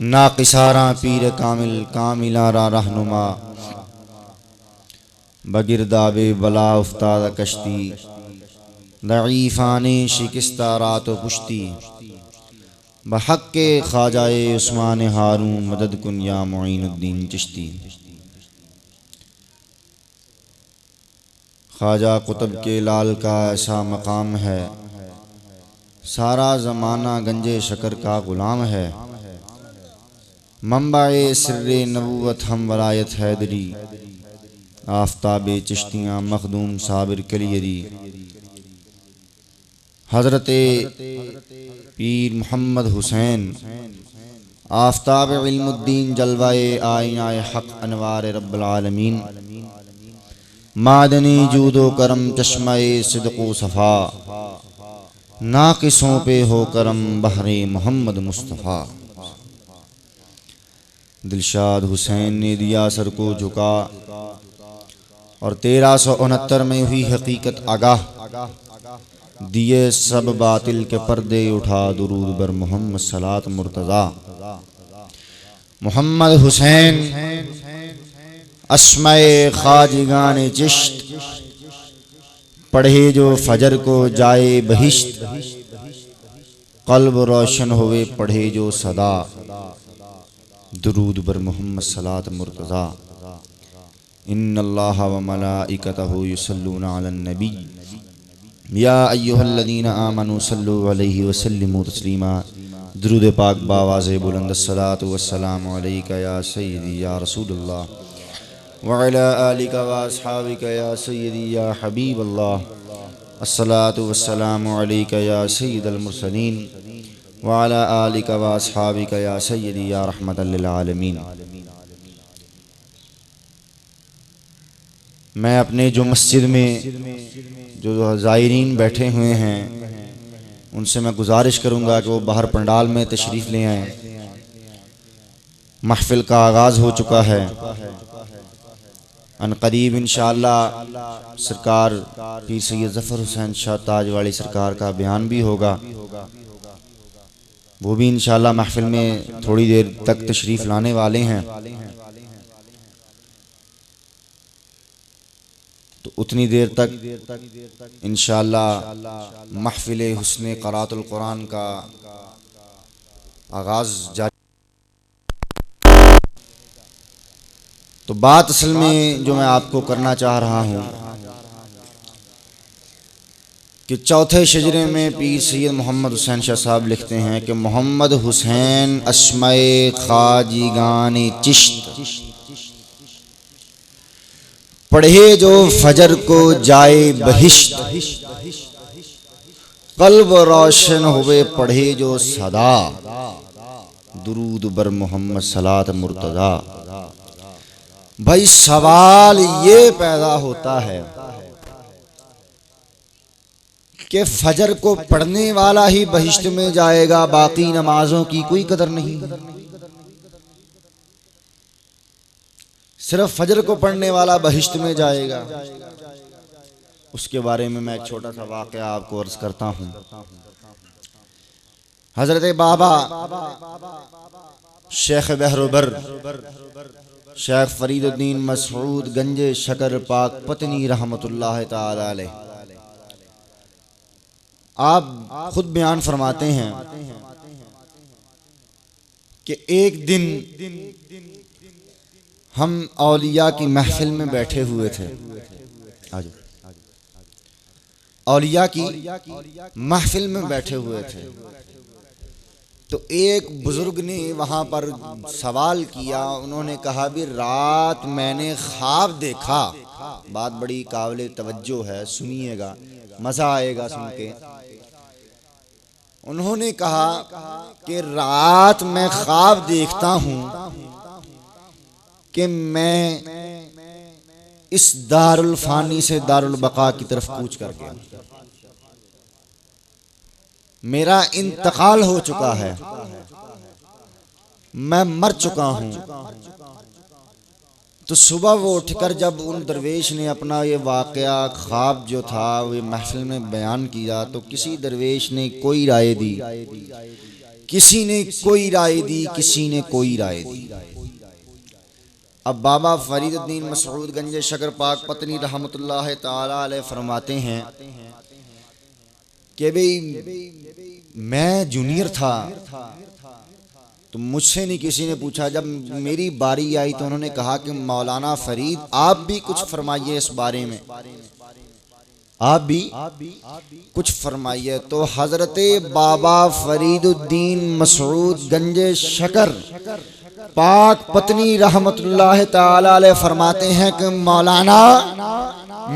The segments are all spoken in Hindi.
नाकिसारा पीर कामिल कामिलारा रहनुमा बगिरदाबे बला उफ्ताद कश्ती दईफ़ाने शिकस्ता रात पुश्ती बहक़ के ख्वाजाए उस्मान हारून मदद कुन या मुईनुद्दीन चिश्ती। ख्वाजा कुतुब के लाल का ऐसा मकाम है, सारा ज़माना गंजे शकर का ग़ुलाम है। मंबाए सिर्रे नबूवत हम वलायत हैदरी, आफ़ताबे चिश्तियाँ मखदूम साबिर कलियरी। हज़रते पीर मोहम्मद हुसैन आफ़ताब इल्मुद्दीन जलवाए आईनाए हक़ अनवार रब्बुल आलमीन, मादनी जूदो करम चश्माए सिद्क़ो सफ़ा, नाक़िसों पे हो करम बहरे मोहम्मद मुस्तफ़ा। दिलशाद हुसैन ने दिया सर को झुका और 1369 में हुई हकीकत आगाह, दिए सब बातिल के पर्दे उठा दुरूद बर मोहम्मद सलात मुर्तज़ा। मोहम्मद हुसैन अस्माए खाजिगान चिश्त, पढ़े जो फजर को जाए बहिश्त, क़ल्ब रोशन हुए पढ़े जो सदा, दुरूद बर मोहम्मद सलात मुर्तज़ा। इन्नल्लाह व मलाइकतहु युसल्लूना अलन नबी या अय्युहल्लज़ीना आमनू सल्लु अलैहि व सल्लिमू तस्लीमा। दुरूद पाक बावाज़े बुलंद अस्सलातु वस्सलामु अलैका या सय्यदी या रसूलल्लाह व अला आलिका व अस्हाबिका या सय्यदी या हबीबल्लाह। अस्सलातु वस्सलामु अलैका या सय्यदल मुरसलीन व अला आलिका व अस्हाबिका या सय्यदी या रहमतल लिल आलमीन। मैं अपने जो मस्जिद में जो ज़ायरीन बैठे हुए हैं उनसे मैं गुजारिश करूँगा कि वो बाहर पंडाल में तशरीफ़ ले आएँ। महफ़िल का आगाज़ हो चुका है, अनक़रीब इंशाअल्लाह सरकार पीर सैयद ज़फ़र हुसैन शाह ताज वाली सरकार का बयान भी होगा। वो भी इंशाअल्लाह महफ़िल में थोड़ी देर तक तशरीफ़ लाने वाले हैं, तो उतनी देर तक इंशाअल्लाह महफ़िल हुस्ने क़राअतुल कुरान का आगाज़ जारी। तो बात असल में जो मैं आपको करना चाह रहा हूँ कि चौथे शजरे में पीर सैयद मोहम्मद हुसैन शाह साहब लिखते हैं कि मोहम्मद हुसैन अस्माए खाजिगान चिश्त, पढ़े जो फजर को जाए बहिश्त, क़ल्ब रोशन हुए पढ़े जो सदा, दुरूद बर मोहम्मद सलात मुर्तज़ा। भाई सवाल ये पैदा होता है कि फजर को पढ़ने वाला ही बहिश्त में जाएगा, बाकी नमाजों की कोई कदर नहीं। सिर्फ फजर को पढ़ने वाला बहिश्त में जाएगा। उसके बारे में मैं एक छोटा सा वाक़या आपको अर्ज करता हूँ। हजरत बाबा शेख बहरोबर शेख फरीदुद्दीन मसऊद गंजे शकर पाक पत्नी रहमतुल्लाह ताला अलैह, आप खुद बयान फरमाते हैं कि एक दिन हम औलिया की महफिल में बैठे हुए थे। औलिया की महफिल में बैठे हुए थे, तो एक बुजुर्ग ने वहाँ पर सवाल किया। उन्होंने कहा भी रात मैंने ख्वाब देखा। बात बड़ी काबिल तवज्जो है, सुनिएगा, मज़ा आएगा सुन के। उन्होंने कहा कि रात मैं ख्वाब देखता हूँ कि मैं इस दारुल फानी से दारुल बका की तरफ कूच कर गया, मेरा इंतकाल हो चुका है, मैं मर चुका हूं। तो सुबह वो उठकर जब उन दरवेश ने अपना ये वाक़या ख्वाब जो था वो महफिल में बयान किया, तो किसी दरवेश ने कोई राय दी किसी ने कोई राय दी, किसी ने कोई राय दी। अब बाबा फरीदुद्दीन मसऊद गंज शकर पाक पत्नी रहमतुल्लाह ताला अलैह फरमाते हैं कि भाई मैं जूनियर था तो मुझसे नहीं किसी ने पूछा। जब मेरी बारी आई तो उन्होंने कहा कि मौलाना फरीद आप भी कुछ फरमाइए इस बारे में, आप भी कुछ फरमाइए। तो हजरत बाबा फरीदुद्दीन मसऊद गंज शकर पाक पत्नी रहमतुल्लाह ताला अलैह फरमाते हैं कि मौलाना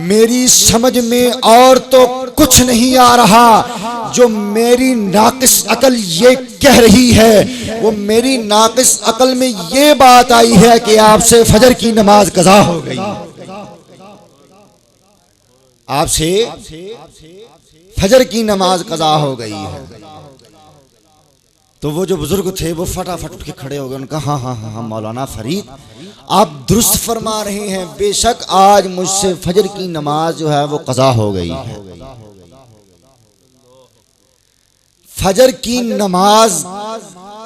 मेरी समझ में और तो कुछ नहीं आ रहा, जो मेरी नाकिस अकल ये कह रही है वो मेरी नाकिस अकल में ये बात आई है कि आपसे फजर की नमाज कज़ा हो गई, आपसे फजर की नमाज कज़ा हो गई है। तो वो जो बुजुर्ग थे वो फटाफट उठ के खड़े हो गए। उनका हाँ हाँ हाँ मौलाना फरीद आप दुरुस्त फरमा रहे हैं, बेशक आज मुझसे फजर की नमाज जो है वो कज़ा हो गई है। फजर की नमाज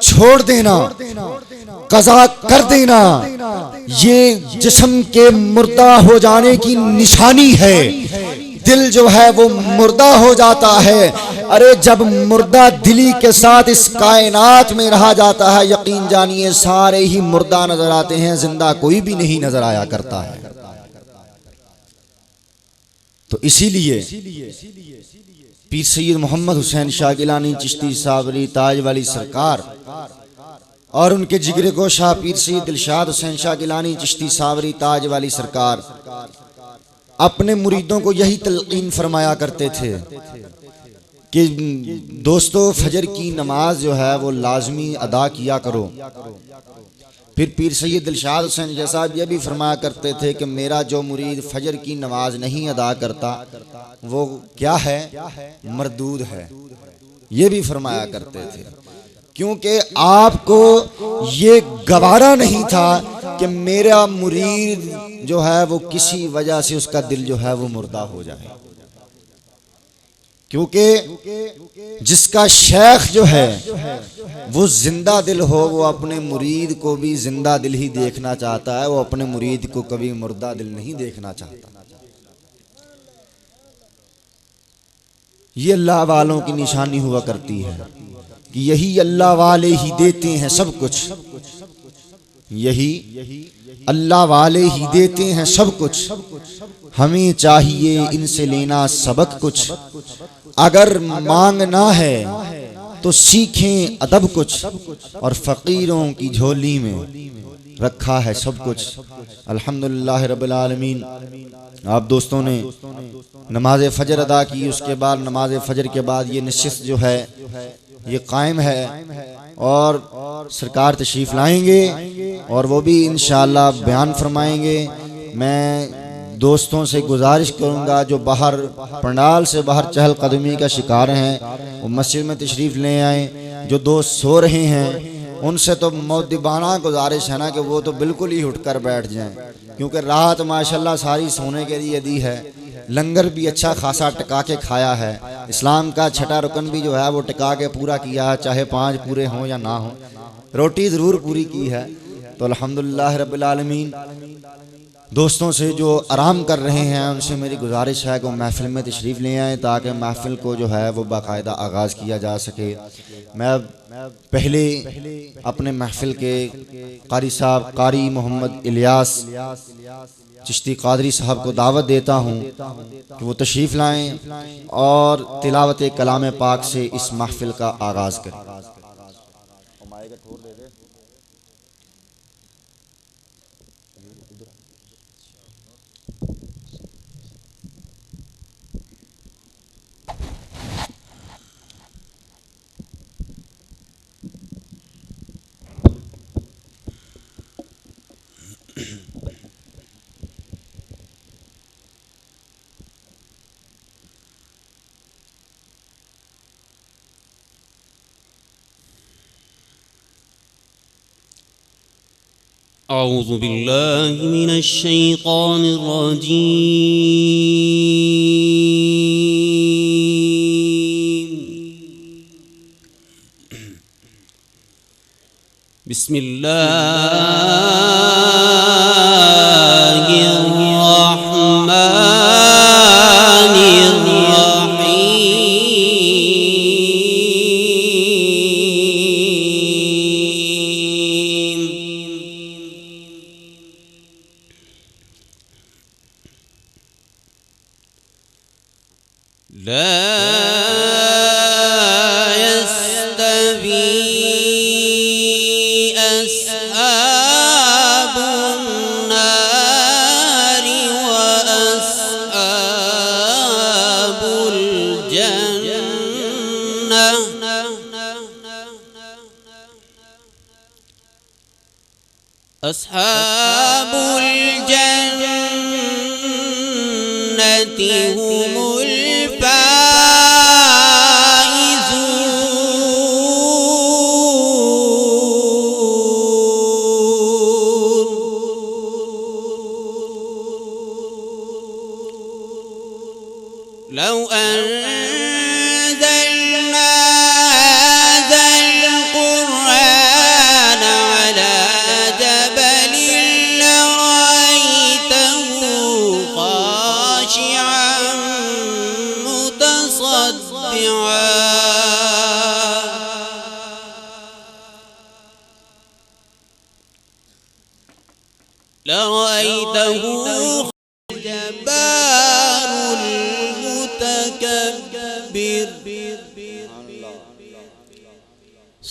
छोड़ देना, कज़ा कर देना, ये जिस्म के मुर्दा हो जाने की निशानी है। दिल जो है वो मुर्दा हो जाता है। अरे जब मुर्दा दिली के साथ इस कायनात में रहा जाता है, यकीन जानिए सारे ही मुर्दा नजर आते हैं, जिंदा कोई भी नहीं नजर आया करता है। तो इसीलिए पीर सैयद मोहम्मद हुसैन शाह गिलानी चिश्ती साबरी ताज वाली सरकार और उनके जिगरे गोशा पीर सैयद दिलशाद हुसैन शाह गिलानी चिश्ती साबरी ताज वाली सरकार अपने मुरीदों को यही तलकीन फरमाया करते थे कि दोस्तों फजर की नमाज जो है वो लाजमी अदा किया करो। फिर पीर सैयद दिलशाद हुसैन जैसा ये भी फरमाया करते थे कि मेरा जो मुरीद फजर की नमाज नहीं अदा करता वो क्या है, मरदूद है, ये भी फरमाया करते थे। क्योंकि आपको ये गवारा नहीं था कि मेरा मुरीद जो है वो किसी वजह से उसका दिल जो है वो मुर्दा हो जाए। क्योंकि जिसका शेख जो है वो जिंदा दिल हो, वो अपने मुरीद को भी जिंदा दिल ही देखना चाहता है, वो अपने मुरीद को कभी मुर्दा दिल नहीं देखना चाहता। ये अल्लाह वालों की निशानी हुआ करती है कि यही अल्लाह वाले ही देते हैं सब कुछ, यही अल्लाह वाले ही देते हैं सब कुछ। हमें चाहिए इनसे लेना सबक कुछ, अगर मांगना है तो सीखें अदब कुछ, और फकीरों की झोली में रखा है सब कुछ। अल्हम्दुलिल्लाह रब्बिल आलमीन। आप दोस्तों ने नमाज फजर अदा की, उसके बाद नमाज फजर के बाद ये नशिस्त जो है ये कायम है और सरकार तशरीफ़ लाएंगे और वो भी इंशाअल्लाह बयान फरमाएंगे। मैं दोस्तों से गुजारिश करूंगा जो बाहर पंडाल से बाहर चहलकदमी का शिकार हैं वो मस्जिद में तशरीफ़ ले आएँ। जो दोस्त सो रहे हैं उनसे तो मौदबाना गुजारिश है ना कि वो तो बिल्कुल ही उठकर बैठ जाएं, क्योंकि रात माशाल्लाह सारी सोने के लिए दी है। लंगर भी अच्छा खासा टिका के खाया है। इस्लाम का छठा रुकन भी जो है वो टिका के पूरा किया है, चाहे 5 पूरे हों या ना हो, रोटी ज़रूर पूरी की है। तो अल्हम्दुलिल्लाह रब्बिल आलमीन। दोस्तों से जो आराम कर रहे हैं उनसे मेरी गुजारिश है कि वो महफिल में तशरीफ़ ले आएँ ताकि महफिल को जो है वो बाकायदा आगाज़ किया जा सके। मैं पहले अपने महफिल के कारी साहब कारी मोहम्मद इलियास चिश्ती कादरी साहब को दावत देता हूँ कि वो तशरीफ़ लाएँ और तिलावत कलाम पाक से इस महफिल का आगाज़ करें। अऊज़ु बिल्लाहि मिनश शैतानिर रजीम। अस्हाबुल जन्नति हुमुल फाइज़ून। लौ अंज़लना हाज़ल क़ुरआन अला जबलिन लरअयतहु ख़ाशिअन मुतसद्दिअन लरअयतहु जब्बारुल मुतकब्बिर।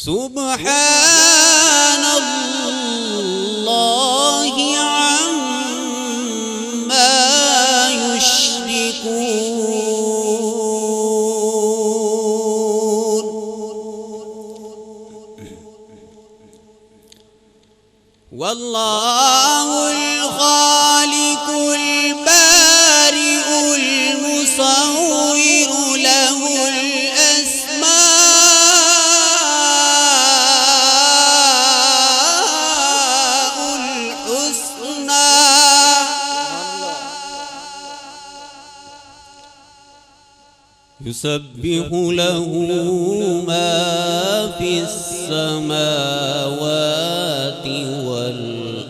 सुब्हानल्लाहि अम्मा युश्रिकून। वल्लाहुल खालिकुल बारिउल मुसव्विरु लहुल अस्माउल हुस्ना। युसब्बिहु लहु मा फिस समावाति वल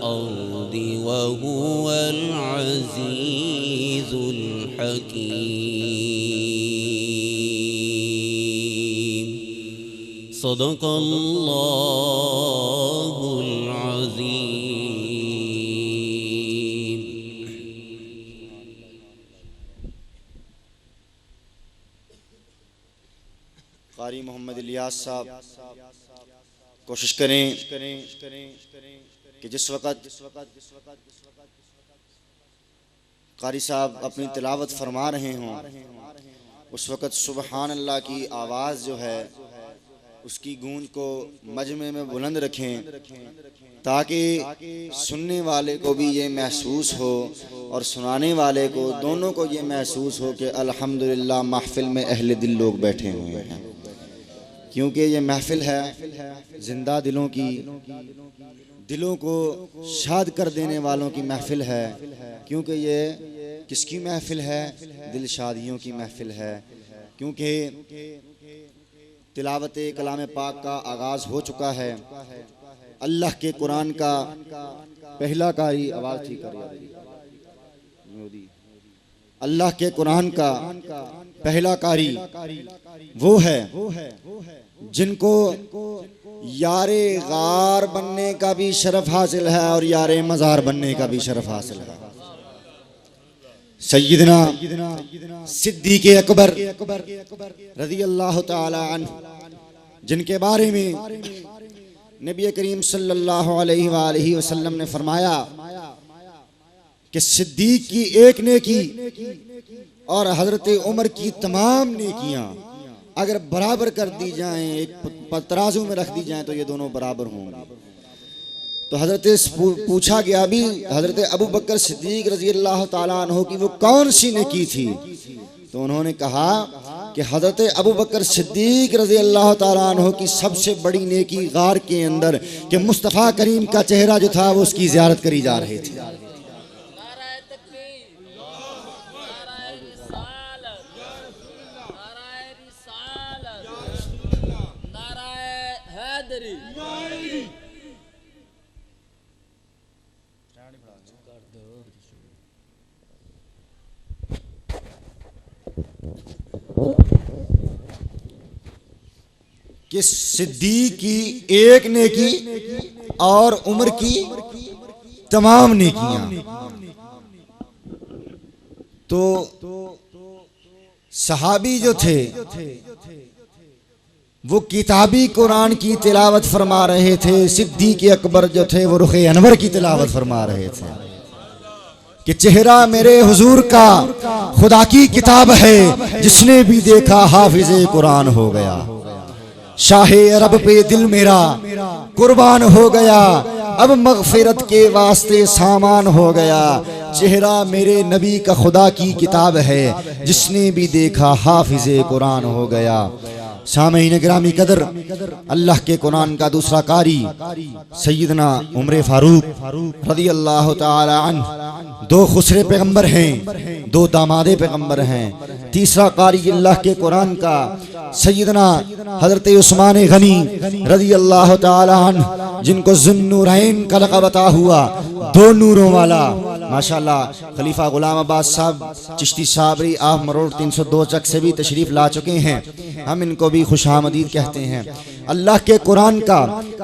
अर्दि व हुवल अज़ीज़ुल हकीम। सदक़ल्लाहुल अज़ीम। कारी मोहम्मद इलियास साहब कोशिश करें कि जिस वक़्त कारी साहब अपनी तिलावत फरमा रहे हों उस वक़्त सुबहान अल्लाह की आवाज़ जो है उसकी गूंज को मजमे में बुलंद रखें ताकि सुनने वाले को भी ये महसूस हो और सुनाने वाले को दोनों को ये महसूस हो कि अल्हम्दुलिल्लाह महफिल में अहले दिल लोग बैठे हुए हैं। क्योंकि ये महफिल है जिंदा दिलों की, दिलों को शाद कर देने वालों की महफिल है। क्योंकि ये किसकी महफिल है? दिल शादियों की महफिल है। क्योंकि तिलावत कलाम पाक का आगाज़ हो चुका है। अल्लाह के कुरान का पहला कारी आवाज़ ठीक कर, अल्लाह के कुरान का पहला कारी वो है जिनको यारे गार बनने का भी शरफ हासिल है और यारे मज़ार बनने का भी शरफ हासिल है। सय्यदना सिद्दीक़ अकबर रज़ी अल्लाह ताला अन्हु जिनके बारे में नबी करीम सल्लल्लाहु अलैहि वसल्लम ने फरमाया कि सिद्दीक़ की एक नेकी और हज़रत उमर की तमाम नेकियां अगर बराबर कर दी जाएं, एक तराजू में रख दी जाएं तो ये दोनों बराबर होंगे। तो हज़रत पूछा गया भी हज़रत अबू बकर सिद्दीक़ रज़ी अल्लाह ताला अन्हु की वो कौन सी नेकी थी? तो उन्होंने कहा कि हज़रत अबू बकर सिद्दीक़ रज़ी अल्लाह ताला अन्हु की सबसे बड़ी नेकी गार के अंदर कि मुस्तफ़ा करीम का चेहरा जो था वो उसकी ज़ियारत करी जा रही थी। कि सिद्दीक की एक नेकी और उम्र की तमाम नेकियां। तो सहाबी जो थे वो किताबी कुरान की तिलावत फरमा रहे थे, सिद्दीक अकबर जो थे वो रुखे अनवर की तिलावत फरमा रहे थे कि चेहरा मेरे हुजूर का खुदा की किताब है, जिसने भी देखा हाफिज़े कुरान हो गया। शाहे अरब पे दिल मेरा कुर्बान हो गया, अब मगफिरत के वास्ते सामान हो गया। चेहरा मेरे नबी का खुदा की किताब है, जिसने भी देखा हाफिज़े कुरान हो गया। सामईन गिरामी कदर, अल्लाह के कुरान का दूसरा कारी सैयदना उमर फारूक रज़ी अल्लाह ताला अन्हु, दो खुसरे पैगंबर हैं, दो दामादे पैगंबर हैं। तीसरा कारी अल्लाह के कुरान का सैयदना हजरत उस्मान गनी रज़ी अल्लाह ताला अन्हु, जिनको ज़ुन्नूरैन का लक़ब अता हुआ, दो नूरों वाला। माशाअल्लाह खलीफा गुलाम अब्बास साहब चिश्ती साबरी आफ मरोड़ 302 चक से भी तशरीफ ला चुके हैं, हम इनको भी खुशामदीद कहते हैं। अल्लाह के कुरान का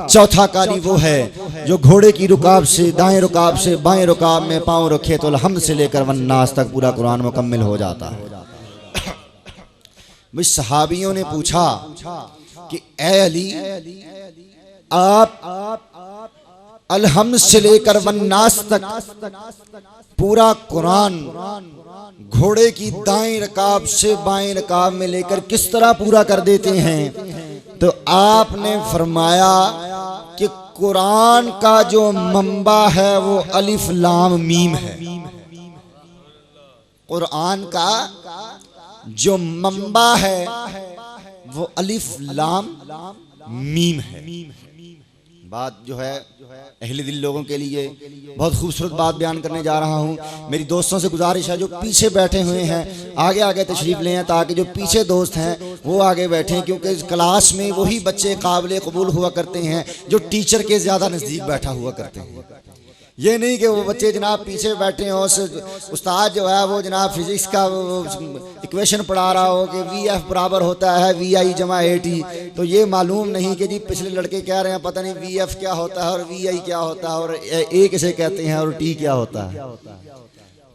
चौथा कारी वो है जो घोड़े की रुकाब से दाएं रुकाब से बाएं रुकाब में पांव रखे तो अलहम्द से लेकर वन्नास तक पूरा कुरान मुकम्मल हो जाता है। भाई सहाबियों ने पूछा कि ए अली, आप अलहम्द से लेकर वन्नास तक पूरा कुरान घोड़े की दाएं रकाब से बाएं रकाब में लेकर किस तरह पूरा कर देते हैं? तो आपने फरमाया कि कुरान का जो मंबा है वो अलिफ लाम मीम है। कुरान का जो मंबा है वो अलिफ लाम मीम है। बात जो है अहले दिल लोगों के लिए बहुत खूबसूरत बात बयान करने जा रहा हूँ। मेरी दोस्तों से गुजारिश है जो पीछे बैठे हुए हैं आगे आगे तशरीफ लें, ताकि जो पीछे दोस्त हैं वो आगे बैठें, क्योंकि इस क्लास में वही बच्चे काबिल कबूल हुआ करते हैं जो टीचर के ज़्यादा नज़दीक बैठा हुआ करते हैं। ये नहीं कि वो बच्चे जनाब पीछे बैठे हों, उस्ताद जो है वो जनाब फिजिक्स का इक्वेशन पढ़ा रहा हो कि VF बराबर होता है VI जमा AT, तो ये मालूम नहीं कि जी पिछले लड़के कह रहे हैं पता नहीं VF क्या होता है और VI क्या होता है और A किसे कहते हैं और T क्या होता है।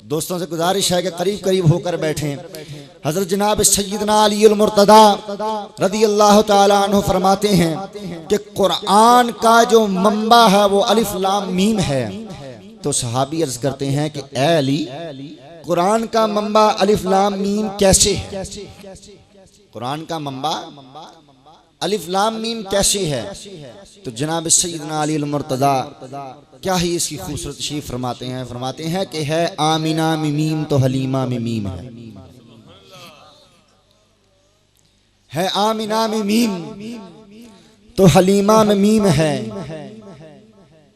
दोस्तों से गुजारिश है कि करीब करीब होकर बैठें। हजरत जनाब सैयदना अली अल मुर्तदा रज़ी अल्लाह ताला अन्हु फरमाते हैं कि कुरान का जो मंबा है वो अलिफ लाम मीम है। तो सहाबी अर्ज करते हैं कि ए अली, कुरान का मंबा अलिफ लाम मीम कैसे है? कुरान का मंबा अलिफ लाम मीम कैसे है? तो जनाब सैयदना अली अल मुर्तदा क्या ही इसकी खूबसूरत तशरीफ फरमाते हैं कि है आमिना में मीम तो हलीमा में मीम है आमिना में मीम तो हलीमा में मीम है,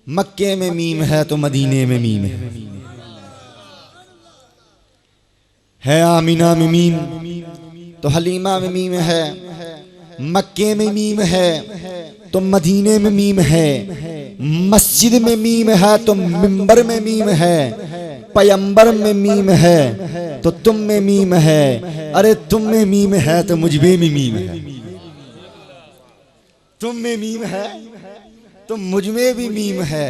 मक्के में मीम है तो मदीने में मीम है आमिना में मीम तो हलीमा में मीम है, मक्के में मीम है तो मदीने में मीम है, मस्जिद में मीम है तो मिंबर में मीम है, पैगंबर में मीम है तो तुम में मीम है, अरे तुम में मीम है तो मुझबे में मीम है, तुम में मीम है तो मुझमें भी मीम है,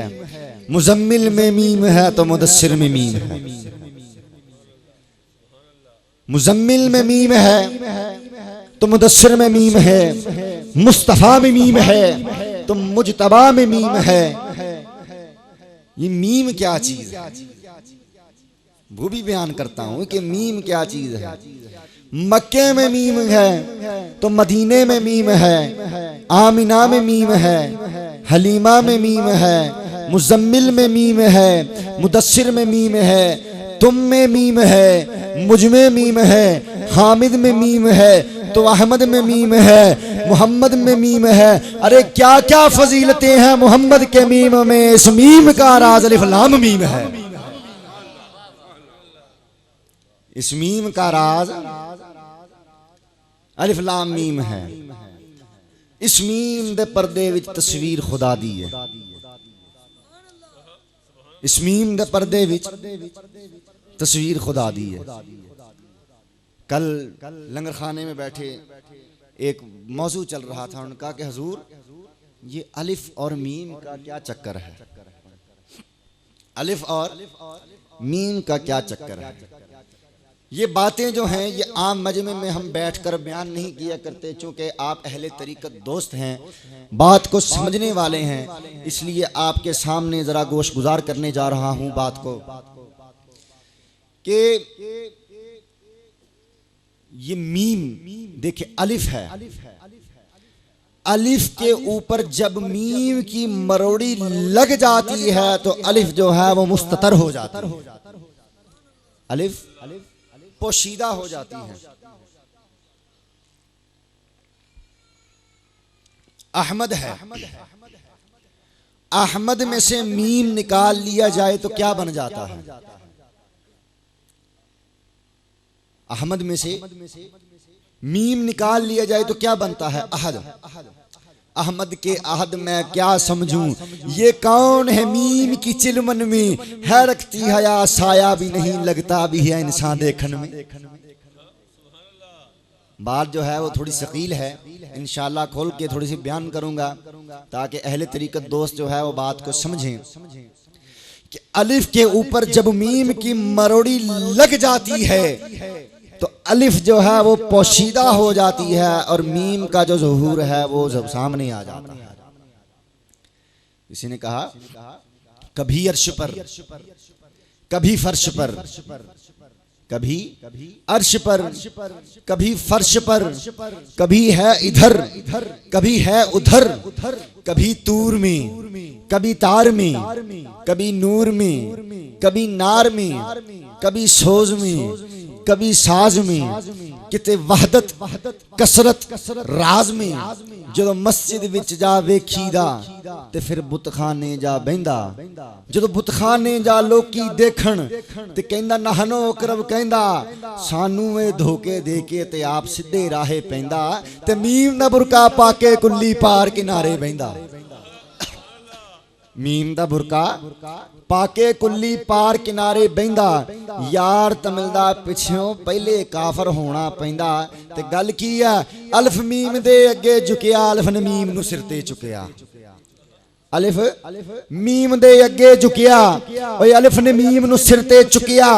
मुजम्मिल में मीम है तो मुदस्सिर में मीम है, मुजम्मिल में मीम है तो मुदस्सिर में मीम है, मुस्तफा में मीम है तो मुजतबा में मीम है। ये मीम क्या चीज है वो भी बयान करता हूं कि मीम क्या चीज है। मक्के में मीम है तो मदीने में मीम है, आमिना में मीम है, हलीमा में मीम है, मुजम्मिल में मीम है, मुदस्सिर में मीम है, तुम में मीम है, मुझ में मीम है, हामिद में मीम है तो अहमद में मीम है, मोहम्मद में मीम है। अरे क्या क्या फजीलतें हैं मोहम्मद के मीम में, इस मीम का राज अलिफ लाम मीम है। इस मीम का राज अलिफ लाम मीम है। इस मीम दे पर्दे विच तस्वीर खुदा दी है। इस मीम दे पर्दे विच तस्वीर खुदा दी है। कल लंगर खाने में बैठे एक मौजू चल रहा था, उन्होंने कहा कि हुजूर ये अलिफ और मीम का क्या चक्कर है, अलिफ और मीम का क्या चक्कर है। ये बातें जो हैं ये आम मजमे में हम बैठकर बयान नहीं किया करते, चूँकि आप अहले तरीक़त दोस्त हैं, बात को समझने वाले हैं, इसलिए आपके सामने ज़रा गोश गुजार करने जा रहा हूँ बात को कि ये मीम देखिए अलिफ है, अलिफ के ऊपर जब मीम की मरोड़ी लग जाती है तो अलिफ जो है वो मुस्ततर हो जाती है, अलिफ पोशीदा हो जाती है। अहमद है, अहमद में से मीम निकाल लिया जाए तो क्या बन जाता है, अहमद में से मीम निकाल लिया जाए तो क्या बनता है, अहद। अहमद के अहद मैं क्या समझूं, ये कौन है मीम की चिलमन में, है रखती हया साया भी नहीं, लगता भी है इंसान देखन में। बात जो है वो थोड़ी सकील है, इंशाअल्लाह खोल के थोड़ी सी बयान करूंगा ताकि अहले तरीक़त दोस्त जो है वो बात को समझें कि अलिफ के ऊपर जब मीम की मरोड़ी लग जाती है तो अलिफ जो है वो पोशीदा हो जाती है और मीम का जो ज़ुहूर है वो जब सामने आ जाता है। किसी ने कहा कभी अर्श पर, कभी फर्श पर, कभी अर्श पर, कभी फर्श पर, कभी है इधर, कभी है उधर, कभी तूर में, कभी तार में, कभी नूर में, कभी नार में, कभी सोज में, कभी साज में, किते वहदत कसरत राज में, जो मस्जिद विच जा वेखीदा ते फिर बुतखाने जा बहिंदा, जो बुतखाने जा लोकी देखण ते कहंदा नहनो करब, कहंदा सानू ए धोखे दे के ते आप सीधे राहे पैंदा, ते मीम दा बुरका पाके कुल्ली पार किनारे बहिंदा। मीम दा बुरका पाके कुल्ली पार किनारे बहिंदा, यार तमिलदा पिछों पहले काफर होना पैंदा। ते गल की है, अलिफ मीम दे अगे झुकिया, अलिफ ने मीम नू सिर ते चुकिया, अलिफ मीम दे अगे झुकिया, ओए अलिफ ने मीम नू सिर ते चुकिया,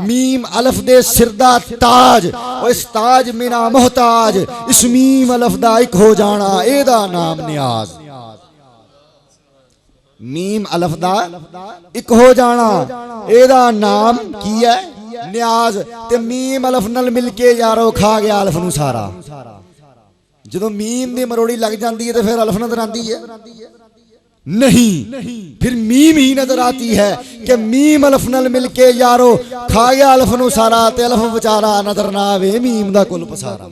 मीम अलिफ दे सिर दा ताज, ओ इस ताज मेरा मोहताज, इस मीम अलिफ दा इक हो जाना एदा नाम नियाज। मीम अलिफ दा इक हो जाना एदा नाम की है नियाज, ते मीम अलिफ नाल मिल के यारो खा गया अलिफ नू सारा। जो मीम दी मरोड़ी लग जाती है तो फिर अलिफ नजर आती है नहीं, फिर मीम ही नजर आती है कि मीम अलिफ नाल मिल के यारो खा गया अलिफ नू सारा, ते अलिफ बेचारा नजर ना आवे मीम दा कुल पसारा।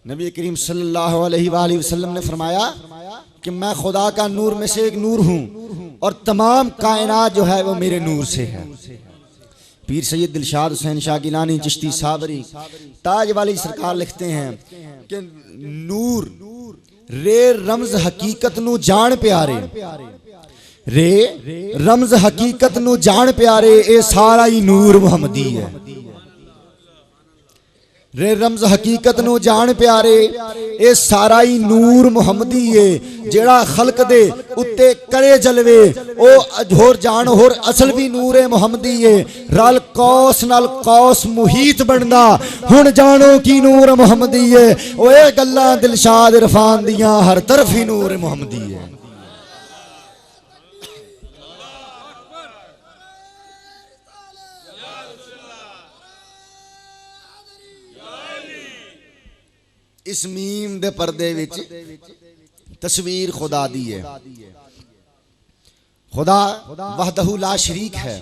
नबी करीम सल्लल्लाहु अलैहि वसल्लम ने फरमाया कि मैं खुदा का नूर में से एक नूर हूँ और तमाम कायनात जो है वो मेरे नूर से है। पीर सैयद दिलशाद हुसैन शाह गिलानी चिश्ती सावरी ताज वाली सरकार लिखते हैं कि नूर रे रमज हकीकत नू जान प्यारे, रे रमज हकीकत नू जान प्यारे, ए सारा ही नूर मुहम्मदी है। रे रमज हकीकत नू जान प्यारे, ए सारा ही नूर मुहम्मदी है। जेड़ा खल्क दे उत्ते करे जलवे ओ होर जान होर असल भी नूर है मुहम्मदी है। रल कौस नाल कौस मुहीत बनदा, हुण जानो की नूर मुहम्मदी है। ओए गल्लां दिलशाद इरफान दियां हर तरफ ही नूर मुहम्मदी है। इस मीम दे पर्दे विच तस्वीर खुदा दी है। खुदा वहदहू ला शरीक है।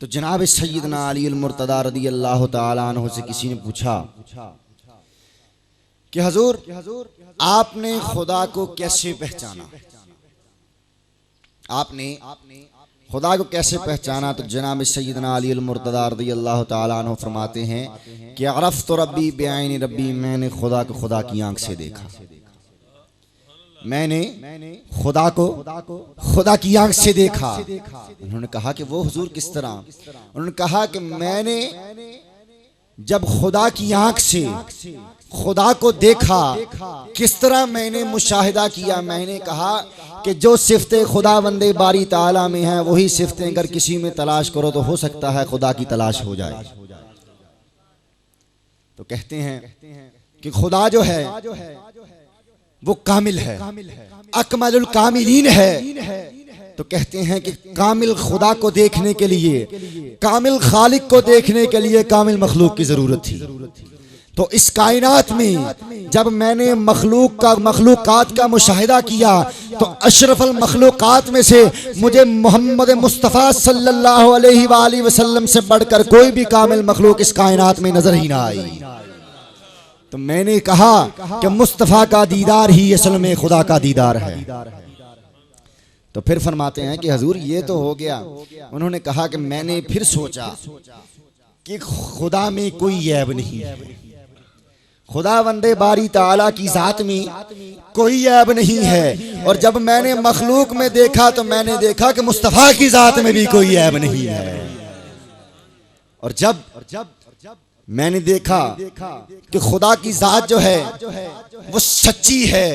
तो जनाब सैयदना अली अल मुर्तदा रदी अल्लाह तआला अन्हु से किसी ने पूछा कि हुजूर आपने खुदा को कैसे पहचाना, आपने खुदा को कैसे पहचाना? तो जनाब सैयदना अली अल मुर्तदा रज़ी अल्लाह तआला अन्हु फरमाते हैं कि अरफ़्तु रब्बी बिआइनी रब्बी, मैंने खुदा को खुदा की आंख से देखा, मैंने खुदा को खुदा की आंख से देखा। उन्होंने कहा कि वो हुजूर किस तरह? उन्होंने कहा कि मैंने जब खुदा की आंख से खुदा को देखा, किस तरह मैंने मुशाहिदा किया। मैंने कहा कि जो सिफतें खुदा बंदे बारी ताला में हैं वही सिफतें अगर किसी में तलाश करो तो हो सकता है खुदा की तलाश हो जाए। तो कहते हैं कि खुदा जो है वो कामिल है, अकमलुल कामिलीन है। तो कहते हैं कि कामिल खुदा को देखने के लिए, कामिल खालिक को देखने के लिए कामिल मखलूक की जरूरत थी। तो इस कायनात में जब मैंने मखलूकात का मुशाहिदा किया तो अशरफुल मखलूकात में से मुझे मोहम्मद मुस्तफ़ा सल्लल्लाहु अलैहि वसल्लम से बढ़कर कोई भी कामिल मखलूक इस कायनात में नजर ही ना आई। तो मैंने कहा कि मुस्तफ़ा का दीदार ही असल में खुदा का दीदार है। तो फिर फरमाते हैं कि हजूर ये तो हो गया। उन्होंने कहा कि मैंने फिर सोचा कि खुदा में कोई ऐब नहीं है, खुदा वंदे बारी ताला की जात में कोई ऐब नहीं है। और जब मैंने मखलूक में देखा तो मैंने देखा कि मुस्तफ़ा की जात में भी कोई ऐब नहीं है। और जब मैंने देखा कि खुदा की जात जो है वो सच्ची है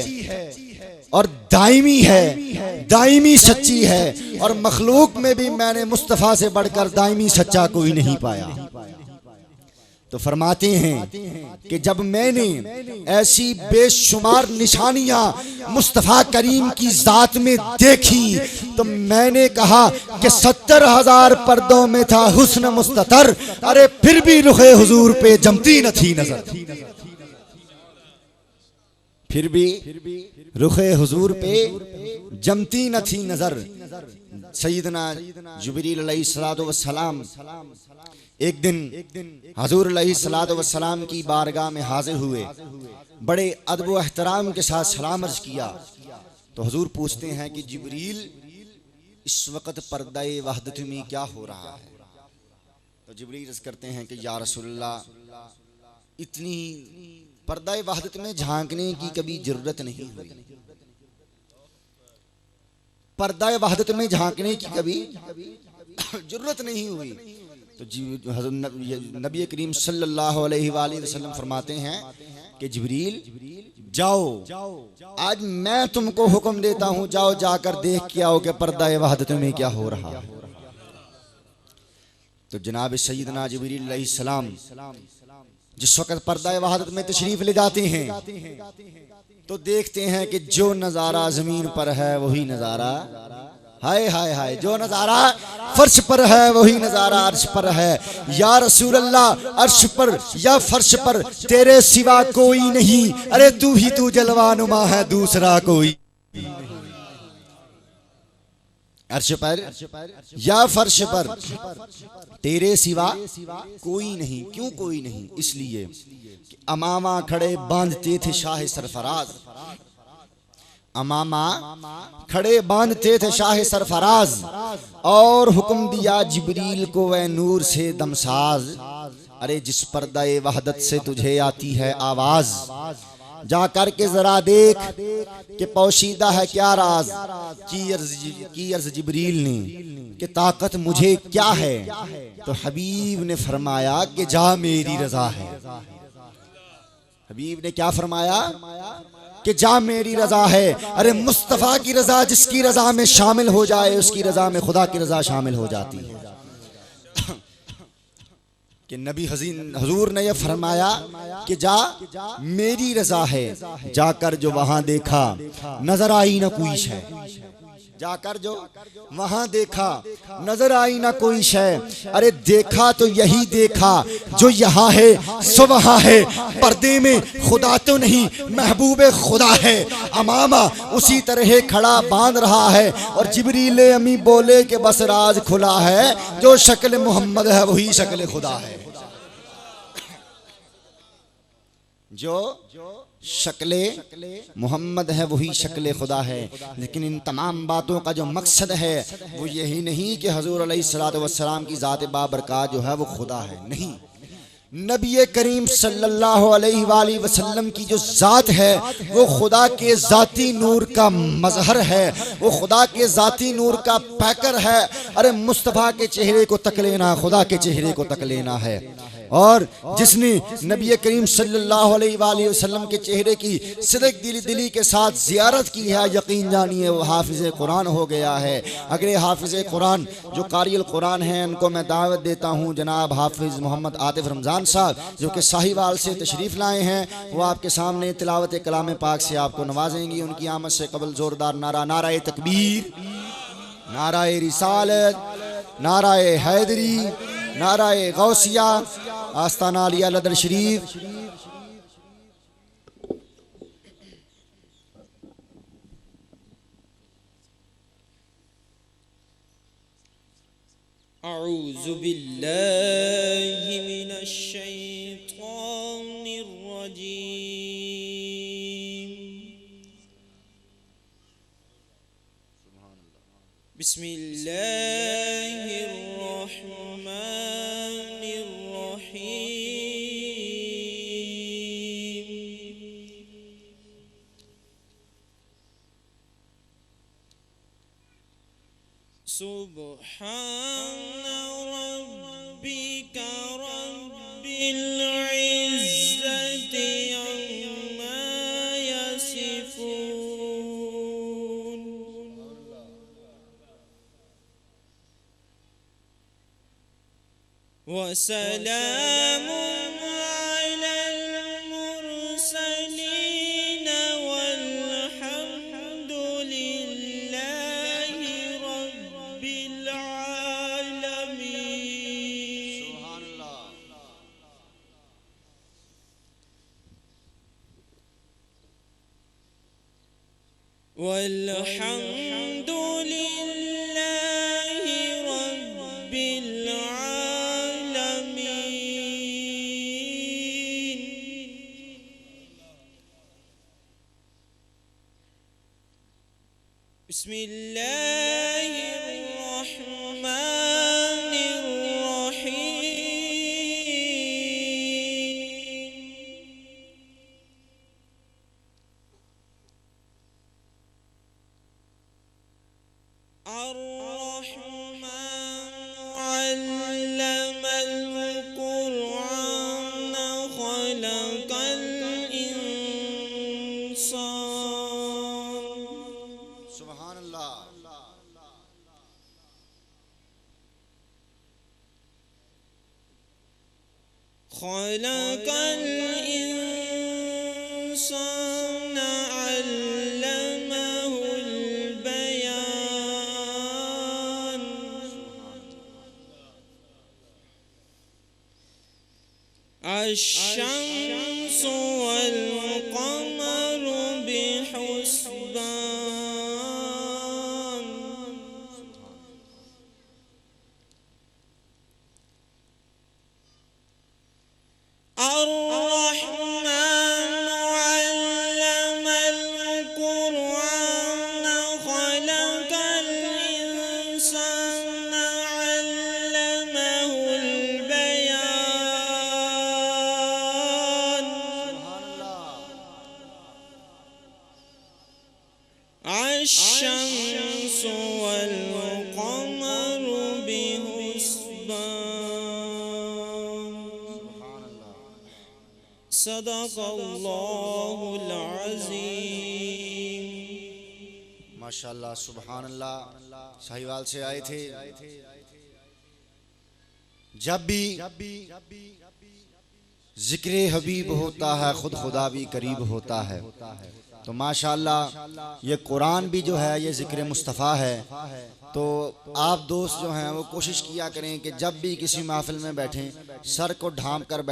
और दायमी है, दायमी सच्ची है। और मखलूक में भी मैंने मुस्तफ़ा से बढ़कर दायमी सच्चा कोई नहीं पाया। तो फरमाते हैं कि जब मैंने ऐसी बेशुमार निशानियां मुस्तफ़ा करीम की जात में देखी तो मैंने कहा कि 70,000 पर्दों में था हुस्न मुस्ततर, अरे फिर भी रुखे हुजूर पे जमती न थी नजर। फिर भी रुखे हुजूर पे जमती न थी नजर। सैयदना जिब्रील अलैहिस्सलातु वस्सलाम एक दिन हुजूर अलैहिस्सलातु वस्सलाम की बारगाह में हाजिर हुए, बड़े अदब व एहतराम के साथ सलाम अर्ज किया। तो हुजूर पूछते हैं कि जिब्रील इस वक्त पर्दा-ए वहदत में क्या हो रहा है? तो जिब्रील अर्ज करते हैं कि या रसूलल्लाह इतनी पर्दा-ए वहदत में झांकने की कभी जरूरत नहीं हुई, पर्दा-ए वहदत में झांकने की कभी जरूरत नहीं हुई। तो नबी करीम सल्लल्लाहु अलैहि वसल्लम फरमाते हैं कि जिब्रील जाओ, आज मैं तुमको हुक्म देता हूं, जाओ जाकर देख के आओ कि पर्दा-ए वहदत में क्या हो रहा है। तो जनाब सैयदना जिब्रील अलैहिस्सलाम जिस वक्त पर्दा-ए वहदत में तशरीफ ले जाते हैं तो देखते हैं कि जो नजारा जमीन पर है वही नजारा, हाय हाय हाय, जो नजारा फर्श पर है वही नजारा अर्श पर है। या रसूल अल्लाह अर्श पर या फर्श पर तेरे सिवा कोई नहीं, अरे तू ही तू जलवानुमा है, दूसरा कोई। अर्श पर या फर्श पर तेरे सिवा कोई नहीं। क्यों कोई नहीं? इसलिए कि अमामा खड़े बांधते थे शाह सरफराज, अमामा खड़े बांधते थे शाह सरफराज, और हुक्म दिया जिब्रील को वह नूर से दमसाज, अरे जिस पर्दा-ए वहदत से तुझे आती है आवाज, जा कर के जरा देख कि पोशीदा है क्या राज। की अर्ज जिब्रील ने कि ताकत मुझे क्या है? तो हबीब ने फरमाया कि जा मेरी रजा है। हबीब ने क्या फरमाया कि जा मेरी रजा है। अरे मुस्तफ़ा की रजा जिसकी रजा में शामिल हो जाए उसकी रजा में खुदा की रजा शामिल हो जाती है। कि नबी हुजूर ने यह फरमाया कि जा मेरी रजा है। जाकर जो वहां देखा नजर आई ना कोई शय, जाकर जो वहां देखा नजर आई ना कोई शय। अरे देखा तो यही देखा जो यहाँ है सो वहां है, पर्दे में खुदा तो नहीं महबूबे खुदा है। अमामा उसी तरह खड़ा बांध रहा है और जिब्रील अमी बोले कि बस राज खुला है, जो शक्ल मोहम्मद है वही शक्ल खुदा है। जो शक्ले मोहम्मद है वही शक्ल खुदा है। लेकिन इन तमाम बातों का जो मकसद है वो यही नहीं कि हुजूर अलैहिस्सलातु वस्सलाम की ज़ात बाबरकत जो है वो खुदा है, नहीं। नबी करीम सल्लल्लाहु अलैहि वसल्लम की जो ज़ात है वो खुदा के ज़ाती नूर का मज़हर है, वो खुदा के ज़ाती नूर का पैकर है। अरे मुस्तफ़ा के चेहरे को तक लेना खुदा के चेहरे को तक लेना है। और जिसने नबी करीम सल्लल्लाहु अलैहि वसल्लम के चेहरे की सिदक दिली के साथ ज़ियारत की है, यकीन जानिए वो हाफिज़ कुरान हो गया है। अगले हाफिज़ कुरान जो कारियल कुरान हैं, उनको मैं दावत देता हूँ, जनाब हाफिज़ मोहम्मद आतिफ रमज़ान साहब, जो कि साहिवाल से तशरीफ़ लाए हैं। वो आपके सामने तिलावत कलाम पाक से आपको नवाजेंगी। उनकी आमद से कबल ज़ोरदार नारा, नाराए तकबीर, नाराए रिसालत, नाराए हैदरी, नाराए गौसिया, आस्ताना अलिया लदर शरीफ। अऊज़ु बिल्लाहि मिनश शैतानिर रजीम। बिस्मिल्लाहिर रहमानिर रहीम। सुब्हान रब्बिका रब्बिल इज़्ज़ति अम्मा यसिफून व सलामुन अलल मुरसलीन वल्हम्दुलिल्लाहि रब्बिल आलमीन। वल्हम्दुलिल्लाहि रब्बिल आलमीन। बिस्मिल्लाहिर रहमानिर रहीम। अर्रहमान अल्लमल कुरआन खलकल इंसान। सुभान अल्लाह। खलकल इंसान अल्लमहुल बयान। अश-शम्सु वल क़मरु बिहुस्बान। अर्रहमान अल्लमल कुरआन खलकल इंसान अल्लमहुल बयान। अश-शम्सु वल क़मरु बिहुस्बान। सदक़ल्लाहुल अज़ीम। माशाअल्लाह, सुभान अल्लाह। साहिवाल से आए थे। जब भी जिक्र हबीब होता है, खुद खुदा भी करीब होता है। तो माशाअल्लाह ये कुरान भी जो है ये जिक्र मुस्तफ़ा है। तो आप दोस्त जो हैं वो कोशिश किया करें कि जब भी किसी महफिल में बैठें सर को ढांप कर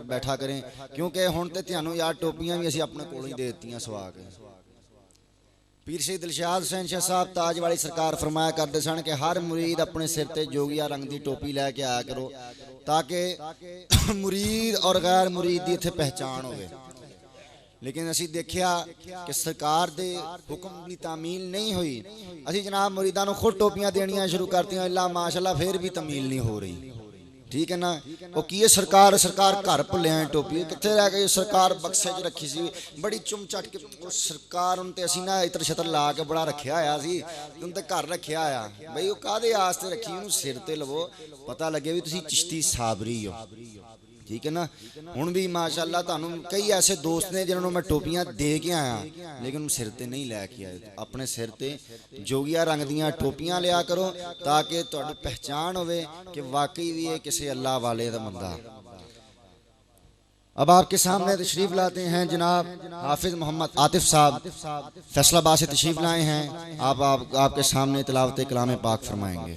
बैठा करें, क्योंकि हुण ते तुहानू यार टोपियां भी असीं अपने कोलों ही दे दित्तियां सवा के। पीर सैयद दिलशाद हुसैन शाह साहब ताज वाली सरकार फरमाया करते सन कि हर मुरीद अपने सिर ते जोगिया रंग की टोपी लैके आया करो, ताकि मुरीद और गैर मुरीद की इत्थे पहचान होवे। लेकिन असी देखिया कि सरकार दे हुक्म की तामील नहीं हुई। असी जनाब मुरीदां नूं खुद टोपियां देनियां शुरू करतियां, अल्लाह माशाअल्लाह फिर भी तमील नहीं हो रही। ठीक है ना। वो की सरकार घर भुलिया टोपी कितने रह गई। सरकार बक्से च रखी सी, बड़ी चुम चट के सरकार उनते असी ना इत्र छत्र ला के बड़ा रखा होया सी, उनते घर रखा होया बई वो काहदे आस्ते रखी, उन्होंने सिर ते लवो पता लगे भी तुसी चिश्ती साबरी हो। ठीक है ना। हुण भी माशाअल्लाह तुहानू कई ऐसे दोस्त ने जिन्होंने मैं टोपियां दे के आया, लेकिन सिर ते नहीं लैके आए। अपने सिर ते जोगिया रंग दियां टोपियां लिया करो ताकि तुहानू पहचान होवे कि वाकई भी ये किसी अल्लाह वाले दा बंदा। अब आपके सामने तशरीफ लाते हैं जनाब हाफिज मोहम्मद आतिफ साहब फैसलाबाद से तशरीफ लाए हैं। आपके सामने तिलावत कलाम पाक फरमाएंगे।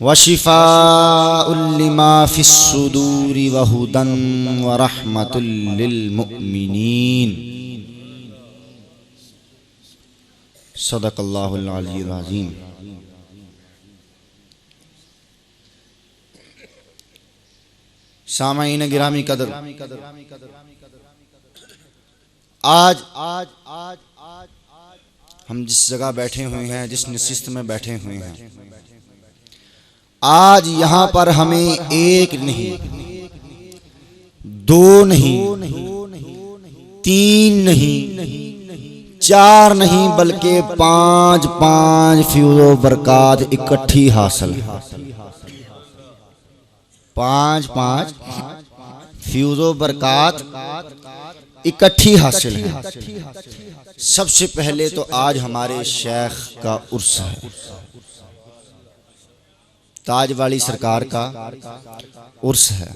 वशिफाउल लिमा फिस्सुदूरि वहुदन व रहमतुल लिल मुमिनीन। सदक़ल्लाहुल अलीयुल अज़ीम। सामाईन गिरामी कदर, आज हम जिस जगह बैठे हुए हैं, जिस नशिस्त में बैठे हुए हैं, आज यहाँ पर हमें एक नहीं, दो नहीं, तीन नहीं, चार नहीं, बल्कि पांच पांच फ्यूज़ो बरक़ात इकट्ठी हासिल है। पांच पांच फ्यूज़ो बरक़ात इकट्ठी हासिल है। सबसे पहले तो आज हमारे शेख का उर्स है, ताज वाली सरकार का उर्स है।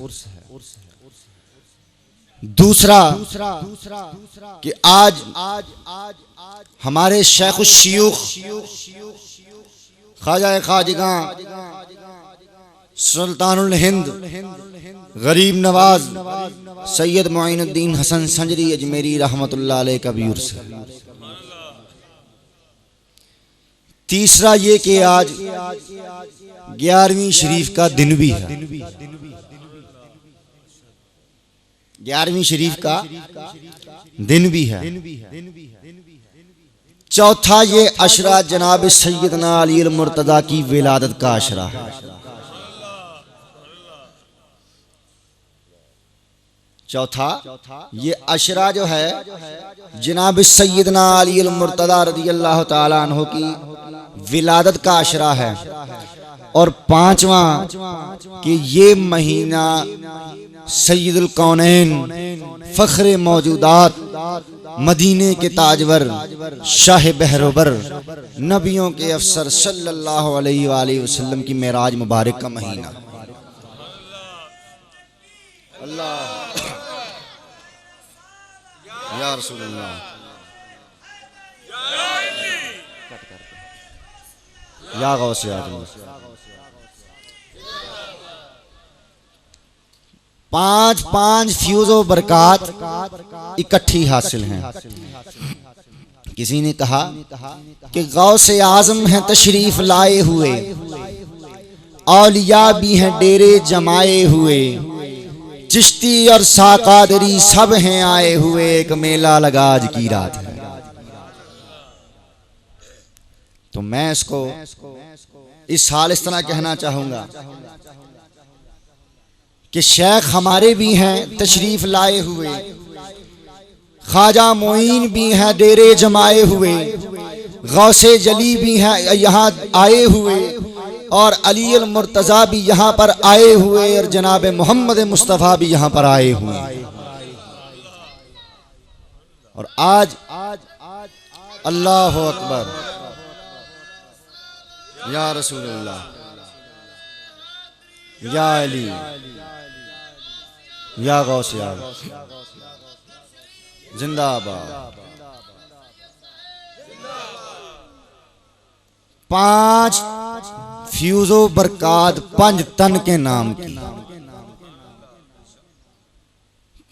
दूसरा कि आज हमारे शेख उश्शयूख ख्वाजा ख्वाजगा सुल्तानुल हिंद गरीब नवाज सैयद मुईनुद्दीन हसन संजरी अजमेरी रहमतुल्लाह अलैह का भी उर्स है। तीसरा ये कि आज 11वीं शरीफ का दिन भी है। 11वीं शरीफ का दिन भी है। चौथा ये अशरा जनाब सैयदना अली अल मुर्तज़ा की विलादत का अशरा है। चौथा ये अशरा जो है जनाब सैयदना अली अल मुर्तज़ा रज़ियल्लाहु ताला अन्हु की विलादत का अशरा है। और पांचवा कि ये महीना सैयदुल कौनैन फ़ख्रे मौजूदात मदीने के ताजवर शाह बहरोबर नबियों के अफसर सल्लल्लाहु अलैहि वसल्लम की मेराज मुबारक का महीना। अल्लाह या रसूल अल्लाह, या गौसे आज़म। पांच पांच फ्यूज़ो बरक़ात इकट्ठी हासिल हैं। किसी ने कहा कि गौसे आज़म हैं तशरीफ लाए हुए, औलिया भी हैं डेरे जमाए हुए, चिश्ती और साकादरी सब हैं आए हुए, एक मेला लगा आज की रात है। तो मैं इसको इस साल इस तरह कहना चाहूंगा कि शेख हमारे भी हैं तशरीफ लाए हुए, ख्वाजा मोइन भी हैं डेरे जमाए हुए, गौसे जली भी हैं यहाँ आए हुए, और अली अल मुर्तज़ा भी यहाँ पर आए हुए, और जनाब मोहम्मद मुस्तफ़ा भी यहाँ पर आए हुए। और आज अल्लाह अकबर, या रसूलुल्लाह, या अली, या गौसे आज़म, जिंदाबाद। पांच फ्यूज़ो बरक़ात पंज तन के नाम की,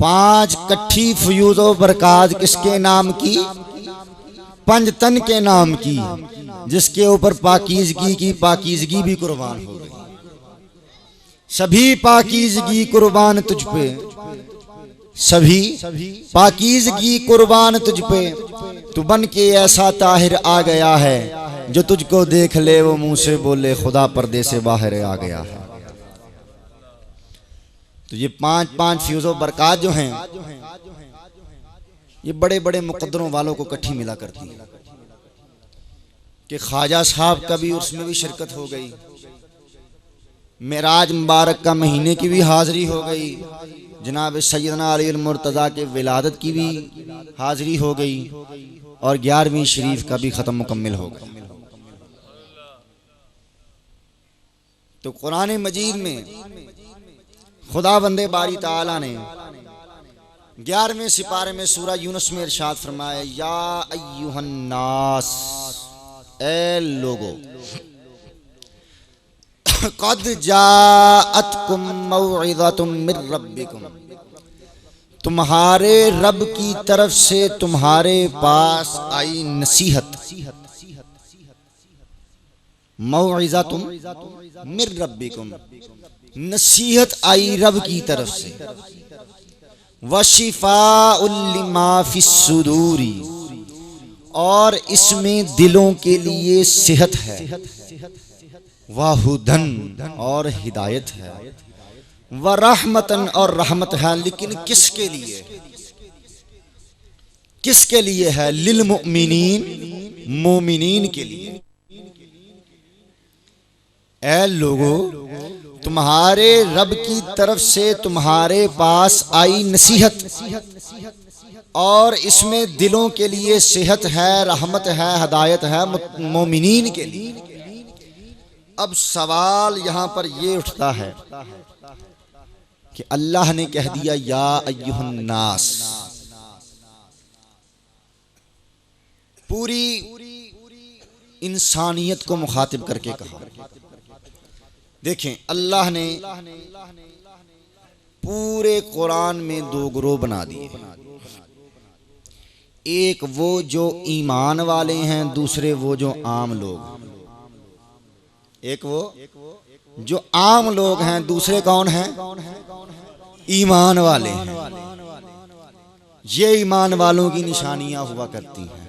पांच कट्ठी फ्यूज़ो बरक़ात किसके नाम की? पंज तन के नाम की, जिसके ऊपर पाकीज़गी की पाकीज़गी भी कुर्बान हो गई। सभी पाकीज़गी कुर्बान तुझ पे, सभी पाकीज़गी कुर्बान तुझ पे, तू बन के ऐसा ताहिर आ गया है, जो तुझको देख ले वो मुंह से बोले खुदा पर्दे से बाहर आ गया है। तो ये पांच पांच फ्यूज़ो बरक़ात जो हैं, ये बड़े बड़े मुक़द्दरों वालों को इकट्ठी मिला करती है। कि ख्वाजा साहब का भी उसमें भी शिरकत हो गई, मेराज मुबारक का महीने की भी हाज़िरी हो गई, जनाब सैयदना अली अल मुर्तज़ा के विलादत की भी हाज़िरी हो गई, और 11वीं शरीफ का भी ख़त्म मुकम्मल हो गया। तो कुरान मजीद में खुदा बंदे बारी ताला ने 11वें सिपारे में सूरा यूनुस में इरशाद फरमाया, या अय्युहन नास, ए लोगो, क़द जाअतकुम मौइज़तुम मिर रब्बिकुम, तुम्हारे रब की तरफ से तुम्हारे पास आई नसीहत। मौइज़तुम मिर रब्बिकुम, नसीहत आई रब की तरफ से। वशिफ़ाउल लिमा फिस्सुदूरी, और इसमें दिलों के लिए सेहत है। वहुदन, और हिदायत है। व रहमतन, और रहमत है। लेकिन किसके लिए? किसके लिए है? लिल मुमिनीन, मोमिनीन के लिए। ऐ लोगों, तुम्हारे रब की तरफ से तुम्हारे पास आई नसीहत, और इसमें दिलों के लिए सेहत है, रहमत है, हिदायत है मोमिनीन के लिए। अब सवाल यहां पर यह उठता है कि अल्लाह ने कह दिया या अय्युहन नास, पूरी इंसानियत को मुखातिब करके कहा। देखें, अल्लाह ने पूरे कुरान में दो ग्रोह बना दिए। एक वो जो ईमान वाले हैं, दूसरे वो जो आम लोग। एक वो जो आम लोग हैं, दूसरे कौन हैं? ईमान वाले हैं। ये ईमान वालों की निशानियां हुआ करती हैं।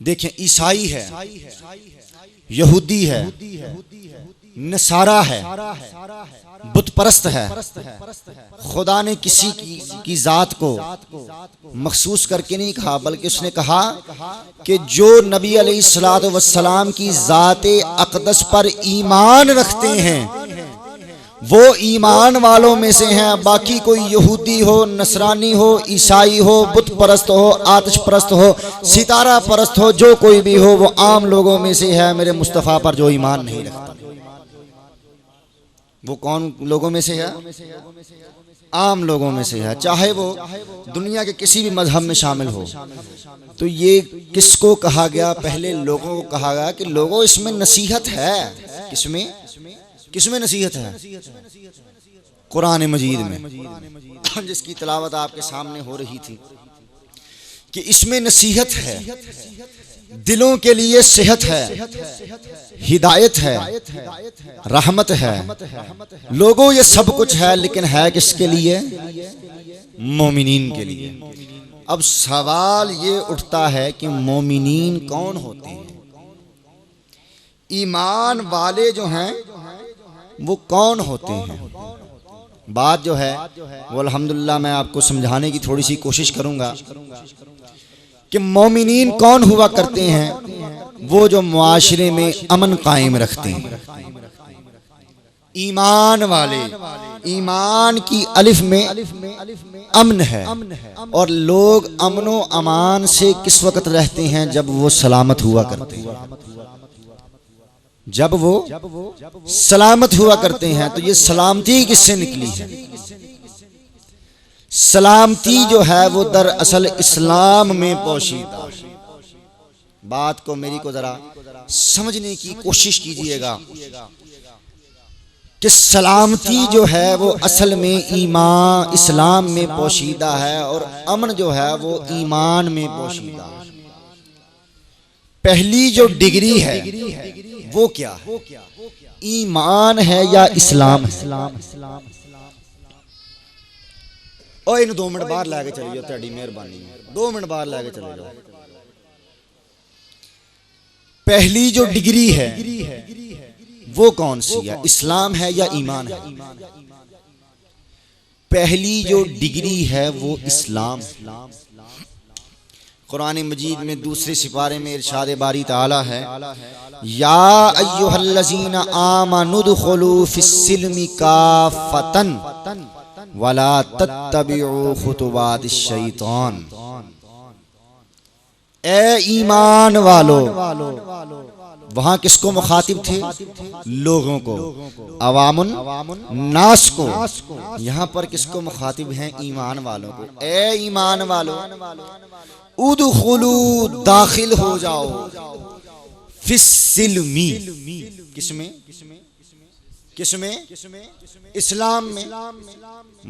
देखें, ईसाई है, यहूदी है, नसारा है, बुत परस्त है। खुदा ने किसी की जात को मखसूस करके नहीं कहा, बल्कि उसने कहा कि जो नबी अलैहिस्सलातु वस्सलाम की जाते अक़दस पर ईमान रखते हैं वो ईमान वालों में से हैं। बाकी कोई यहूदी हो, नसरानी हो, ईसाई हो, बुत परस्त हो, आतिश परस्त हो, सितारा परस्त हो, जो कोई भी हो, वो आम लोगों में से है मेरे मुस्तफ़ा पर जो ईमान नहीं रखता। वो कौन लोगों में से है? आम लोगों में से है, चाहे वो दुनिया के किसी भी मजहब में शामिल हो। तो ये किसको कहा गया? पहले लोगों को कहा गया कि लोगों, इसमें नसीहत है। किसमें? किसमें नसीहत है? कुरान मजीद में, जिसकी तिलावत आपके सामने हो रही थी, कि इसमें नसीहत है, दिलों के लिए सेहत है, हिदायत है, रहमत है। लोगों, ये सब कुछ है, लेकिन है किसके लिए? मोमिनीन के लिए। अब सवाल ये उठता है कि मोमिनीन कौन होते हैं? ईमान वाले जो हैं वो कौन होते हैं? बात जो है वो अल्हम्दुलिल्लाह मैं आपको समझाने की थोड़ी सी कोशिश करूंगा कि मोमिनीन कौन हुआ करते हैं। वो जो मुआशरे में अमन कायम रखते हैं। ईमान वाले, ईमान की अलिफ में अमन है, और लोग अमनो अमान से किस वक्त रहते हैं? जब वो सलामत हुआ करते हैं। जब वो सलामत हुआ करते हैं। तो ये सलामती किससे निकली है? सलामती जो है वो दरअसल इस्लाम में पोशीदा। बात को मेरी को जरा समझने की कोशिश कीजिएगा कि सलामती जो है वो असल में ईमान इस्लाम में पोशीदा है, और अमन जो है वो ईमान में पोशीदा है। पहली जो डिग्री है वो क्या है? ईमान है या इस्लाम है? और इन 2 मिनट बाहर लाके चले जाओ, तेरी मेहरबानी, 2 मिनट बाहर लाके चले जाओ। पहली जो डिग्री है वो कौन सी है? इस्लाम है या ईमान है? पहली जो डिग्री है वो इस्लाम। कुरान मजीद में दूसरे सिपारे में इरशाद बारी ताला है, या अय्युहल्लज़ीना आमनुदखुलू फिस्सिल्मि काफ़तन वला तत्तबिउ खुतुवातिश शैतान। ए ईमान वालो, वहां किसको मुखातिब थे? लोगों को, अवामुन नास को। यहां पर किसको मुखातिब हैं? ईमान वालों को। ए ईमान वालो, उदखुलू, दाखिल हो जाओ, फिस्सिल्मी, किसमें इस्लाम में।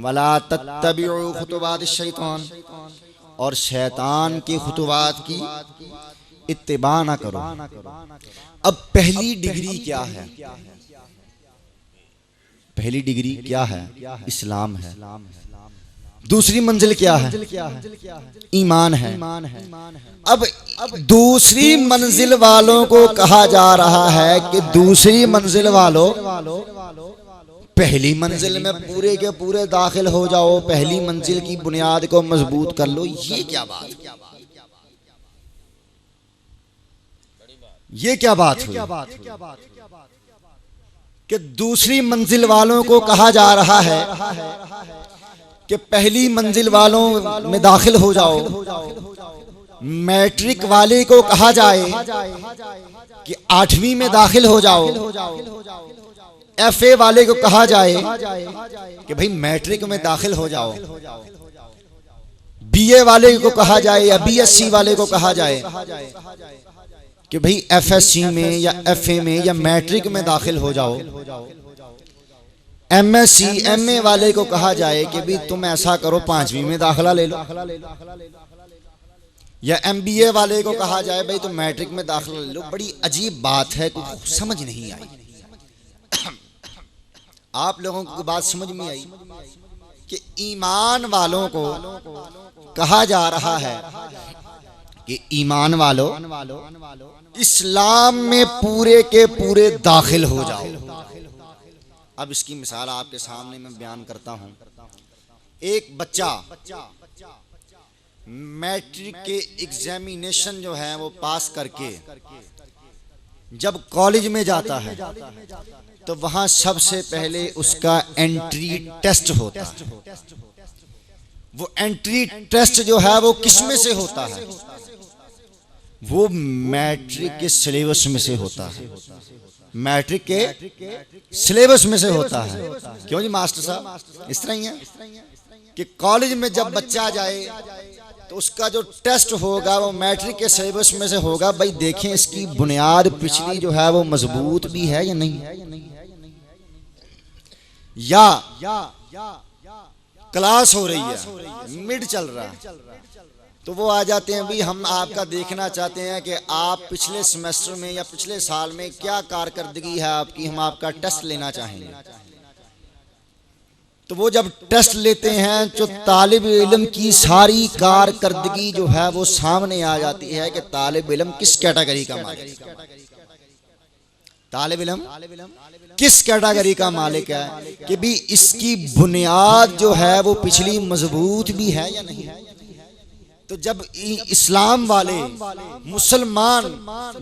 वला तत्तबिउ खुतुवात शैतान, और शैतान के खुतुवात की इत्तिबा ना करो। अब पहली डिग्री क्या है? पहली डिग्री क्या है? इस्लाम है। दूसरी मंजिल क्या है? ईमान है। अब दूसरी मंजिल वालों को कहा जा रहा है कि दूसरी मंजिल वालों, पहली मंजिल में पूरे के पूरे दाखिल हो जाओ, पहली मंजिल की बुनियाद को मजबूत कर लो। ये क्या बात? ये क्या बात हुई कि दूसरी मंजिल वालों को कहा जा रहा है कि पहली मंजिल वालों में दाखिल हो जाओ। मैट्रिक वाले को कहा जाए कि 8वीं में दाखिल हो जाओ। एफए वाले को कहा जाए कि भाई मैट्रिक में दाखिल हो जाओ। बीए वाले को कहा जाए या बीएससी वाले को कहा जाए कि भाई एफएससी में या एफए में या मैट्रिक में दाखिल हो जाओ। एमएससी एमए वाले को कहा जाए कि भाई तुम ऐसा करो 5वीं में दाखिला ले लो। या एमबीए वाले को कहा जाए भाई तुम मैट्रिक में दाखिला ले लो। बड़ी अजीब बात है, कुछ समझ नहीं आई। आप लोगों को बात समझ में आई कि ईमान वालों को कहा जा रहा है कि ईमान वालों इस्लाम में पूरे के पूरे दाखिल हो जाओ। अब इसकी मिसाल आपके सामने मैं बयान करता हूं। एक बच्चा मैट्रिक के एग्जामिनेशन जो है वो पास करके जब कॉलेज में जाता है तो वहां सबसे पहले उसका एंट्री टेस्ट होता है। वो एंट्री टेस्ट जो है वो किस में से होता है? वो मैट्रिक के सिलेबस में से होता है। मैट्रिक के सिलेबस में से होता है। क्यों जी मास्टर साहब? इस तरह ही है कि कॉलेज में जब बच्चा जाए तो उसका जो टेस्ट होगा वो मैट्रिक के सिलेबस में से होगा। भाई देखें इसकी बुनियाद पिछली जो है वो मजबूत भी है या नहीं, या क्लास हो रही है, मिड चल रहा है, तो वो आ जाते हैं भाई हम आपका देखना चाहते हैं कि आप पिछले सेमेस्टर में या पिछले साल में क्या कारकर्दगी है आपकी, हम आपका टेस्ट लेना चाहेंगे। तो वो जब टेस्ट लेते हैं तो तालिब इल्म की सारी कारकर्दगी जो है वो सामने आ जाती है कि तालिब इल्म किस कैटेगरी का मालिक है। तालिब इल्म किस कैटेगरी का मालिक है कि भी इसकी बुनियाद जो है वो पिछली मजबूत भी है या नहीं। तो जब इस्लाम वाले मुसलमान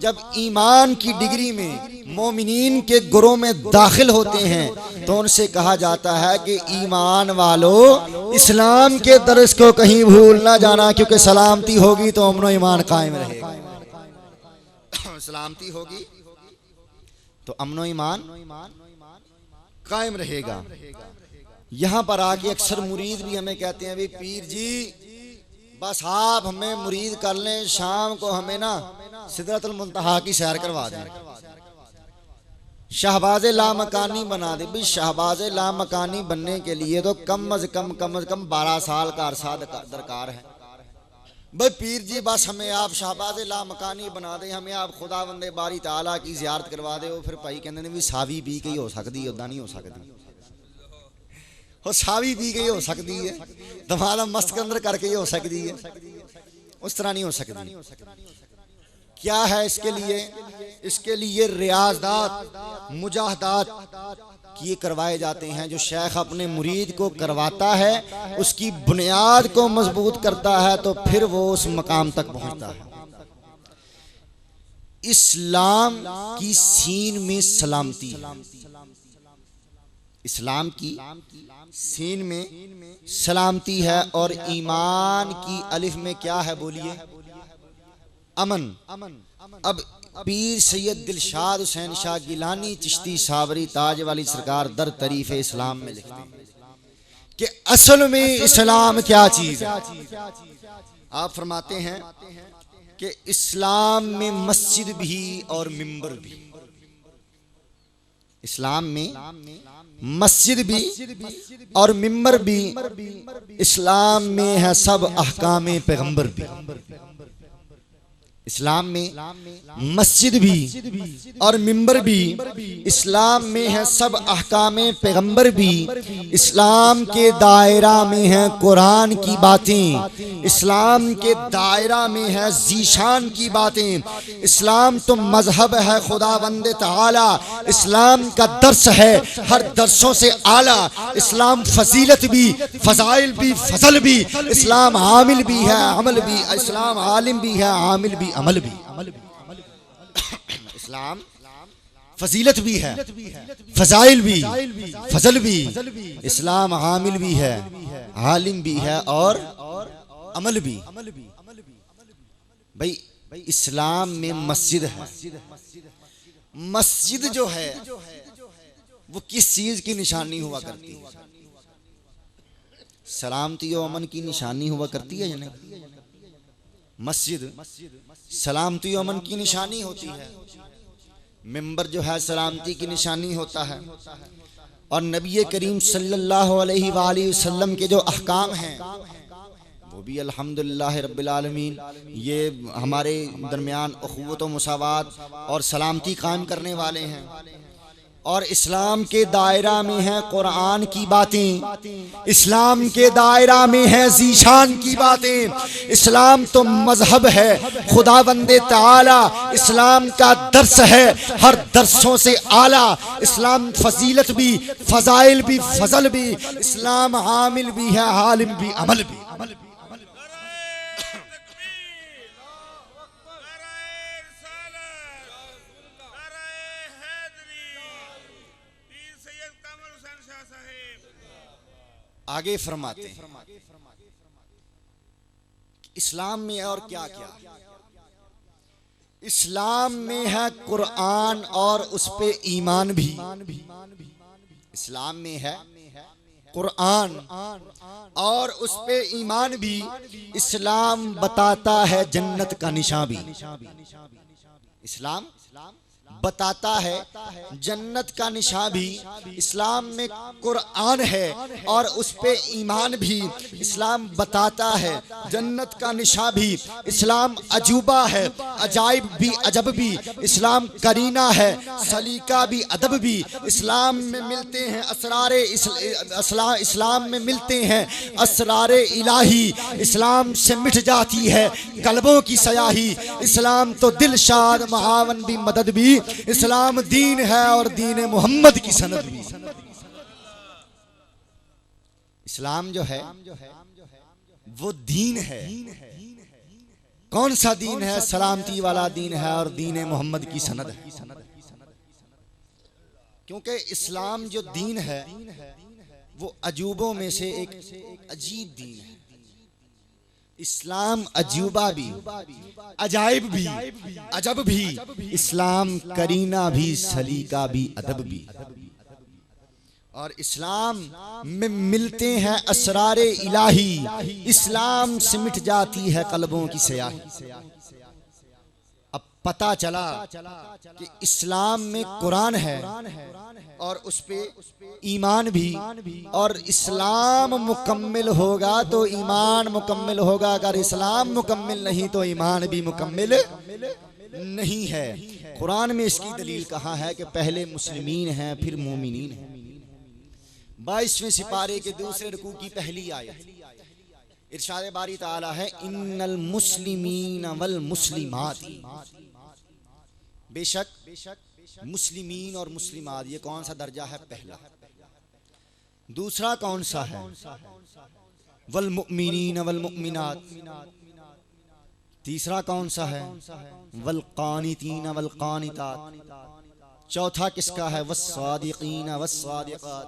जब ईमान की डिग्री में मोमिनीन के गुरों में दाखिल होते हैं तो उनसे कहा जाता है कि ईमान वालों इस्लाम के दर्स को कहीं भूल ना जाना, क्योंकि सलामती होगी तो अमन ईमान कायम रहेगा। सलामती होगी तो अमन ईमान कायम रहेगा। यहां पर आके अक्सर मुरीद भी हमें कहते हैं भाई पीर जी बस आप हमें मुरीद कर लें, शाम को हमें ना सिदरतुल मुंतहा की सैर करवा दें, शहबाज़े लामकानी बना दे। भाई शहबाज़े लामकानी बनने के लिए तो कम अज कम 12 साल का अरसा दरकार है। भाई पीर जी बस हमें आप शहबाज़े लामकानी बना दे, हमें आप खुदावंदे बारी ताला की ज़ियारत करवा दे। फिर भाई कहते भी सावी पी के ही हो सकती, उदा नहीं हो सकती। वो सावी पी गई हो सकती है, दमाला मस्त के अंदर करके ही हो सकती है, उस तरह नहीं हो सकती। क्या है इसके लिए? इसके लिए रियाज़दात मुजाहदात किए करवाए जाते हैं। जो शेख अपने मुरीद को करवाता है उसकी बुनियाद को मजबूत करता है तो फिर वो उस मकाम तक पहुंचता है। इस्लाम की सीन में सलामती है। इस्लाम की सीन में सलामती है और ईमान की अलिफ में क्या है बोलिए? अमन। अब पीर सैयद दिलशाद हुसैन शाह गिलानी चिश्ती सावरी ताज वाली सरकार दर तरीफ इस्लाम में लिखते हैं कि असल में इस्लाम क्या चीज है। आप फरमाते हैं कि इस्लाम में मस्जिद भी और मिंबर भी। इस्लाम में मस्जिद भी और मिंबर भी इस्लाम में है, सब अहकाम पैगंबर भी। इस्लाम में मस्जिद भी और मिंबर भी इस्लाम में है, सब अहकाम पैगंबर भी। इस्लाम के दायरा में है कुरान की बातें, इस्लाम के दायरा में है जीशान की बातें। इस्लाम तो मजहब है खुदावंद तआला, इस्लाम का दर्स है हर दर्सों से आला। इस्लाम फजीलत भी, फजाइल भी, फजल भी। इस्लाम आमिल भी है, अमल भी। इस्लाम आलिम भी है, आमिल भी, अमल भी। इस्लाम फजीलत भी है, फजाइल भी, फजल भी। इस्लाम आमिल भी है, आलिम भी है और अमल भी। भाई इस्लाम में मस्जिद है। मस्जिद जो है वो किस चीज की निशानी हुआ करती है? सलामती और अमन की निशानी हुआ करती है या नहीं? मस्जिद सलामती और अमन की निशानी होती है। मिंबर जो है सलामती की निशानी होता है। और नबी करीम सल्लल्लाहु अलैहि वसल्लम के जो अहकाम हैं वो भी अल्हम्दुलिल्लाह रब्बिल आलमीन, ये हमारे दरमियान अखुवत व मुसावात और सलामती कायम करने वाले हैं। और इस्लाम के दायरा में है कुरान की बातें, इस्लाम के दायरा में है जीशान की बातें। इस्लाम तो मजहब है खुदावंदे ताला, इस्लाम का दर्स है हर दर्सों से आला। इस्लाम फजीलत भी, फजाइल भी, फजल भी। इस्लाम आमिल भी है, आलिम भी, अमल भी। आगे फरमाते हैं इस्लाम में और क्या क्या? इस्लाम में है कुरान और उस पे ईमान भी। इस्लाम में है कुरान और उस पे ईमान भी। इस्लाम बताता है जन्नत का निशान भी। इस्लाम बताता है जन्नत का निशान भी। इस्लाम में कुरान है और उस पे ईमान भी। इस्लाम बताता है जन्नत का निशान भी। इस्लाम अजूबा है, अजाइब भी, अजब भी। इस्लाम करीना है, सलीका भी, अदब भी। इस्लाम में मिलते हैं असरारे, इस्लाम में मिलते हैं असरारे इलाही। इस्लाम से मिट जाती है कल्बों की सयाही। इस्लाम तो दिल शाद महावन भी, मदद भी। इस्लाम दीन है और दीन मोहम्मद की सनद भी। इस्लाम जो है वो दीन है। कौन सा दीन है? सलामती वाला दीन है और दीन मोहम्मद की सनद है। क्योंकि इस्लाम जो दीन है वो अजूबों में से एक अजीब दीन है। इस्लाम अजूबा भी, अजाइब भी, अजब भी। इस्लाम करीना भी, सलीका भी, अदब भी। और इस्लाम में मिलते हैं असरारे इलाही। इस्लाम से मिट जाती है कल्बों की स्याही। अब पता चला कि इस्लाम में कुरान है और उस पे ईमान भी। और इस्लाम मुकम्मिल होगा तो ईमान मुकम्मिल होगा। अगर इस्लाम मुकम्मिल नहीं तो ईमान भी मुकम्मिल नहीं है। कुरान में इसकी दलील कहाँ है कि पहले मुस्लिमीन हैं फिर मोमिनीन हैं। 22वें सिपारे के दूसरे रुकू की पहली आयत इरशाद बारी ताला है, इन्नल मुस्लिमीन वल मुस्लिमात। बेशक मुस्लिमीन और मुस्लिमात ये कौन सा दर्जा है? पहला। दूसरा कौन सा है? वल मुमिनीन वल मुमिनात। तीसरा कौन सा है? वल कानितीन वल कानितात। चौथा किसका है? वस्सादिकीन वस्सादिकात।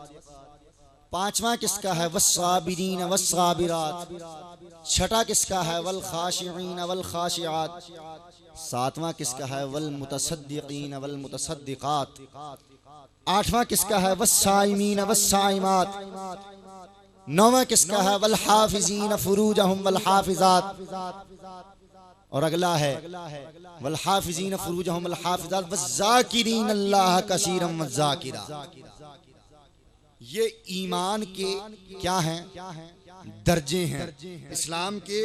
पांचवा किसका है? वस्साबिरीन वस्साबिरात। छठा किसका है? वल खाशिईन वल खाशिआत। सातवां किसका है? वल मुतसद्दिकीन वल मुतसद्दिकात। आठवां किसका है? वस्साइमीन वस्साइमात। नौवां किसका है? वल हाफिजीन फुरूजहुम वल हाफिजात। और अगला है वल हाफिजीन फुरूजहुम वल हाफिजात वज़ाकिरीन अल्लाह कसीरम वज़ाकिरा। ये ईमान के क्या हैं? दर्जे हैं, इस्लाम के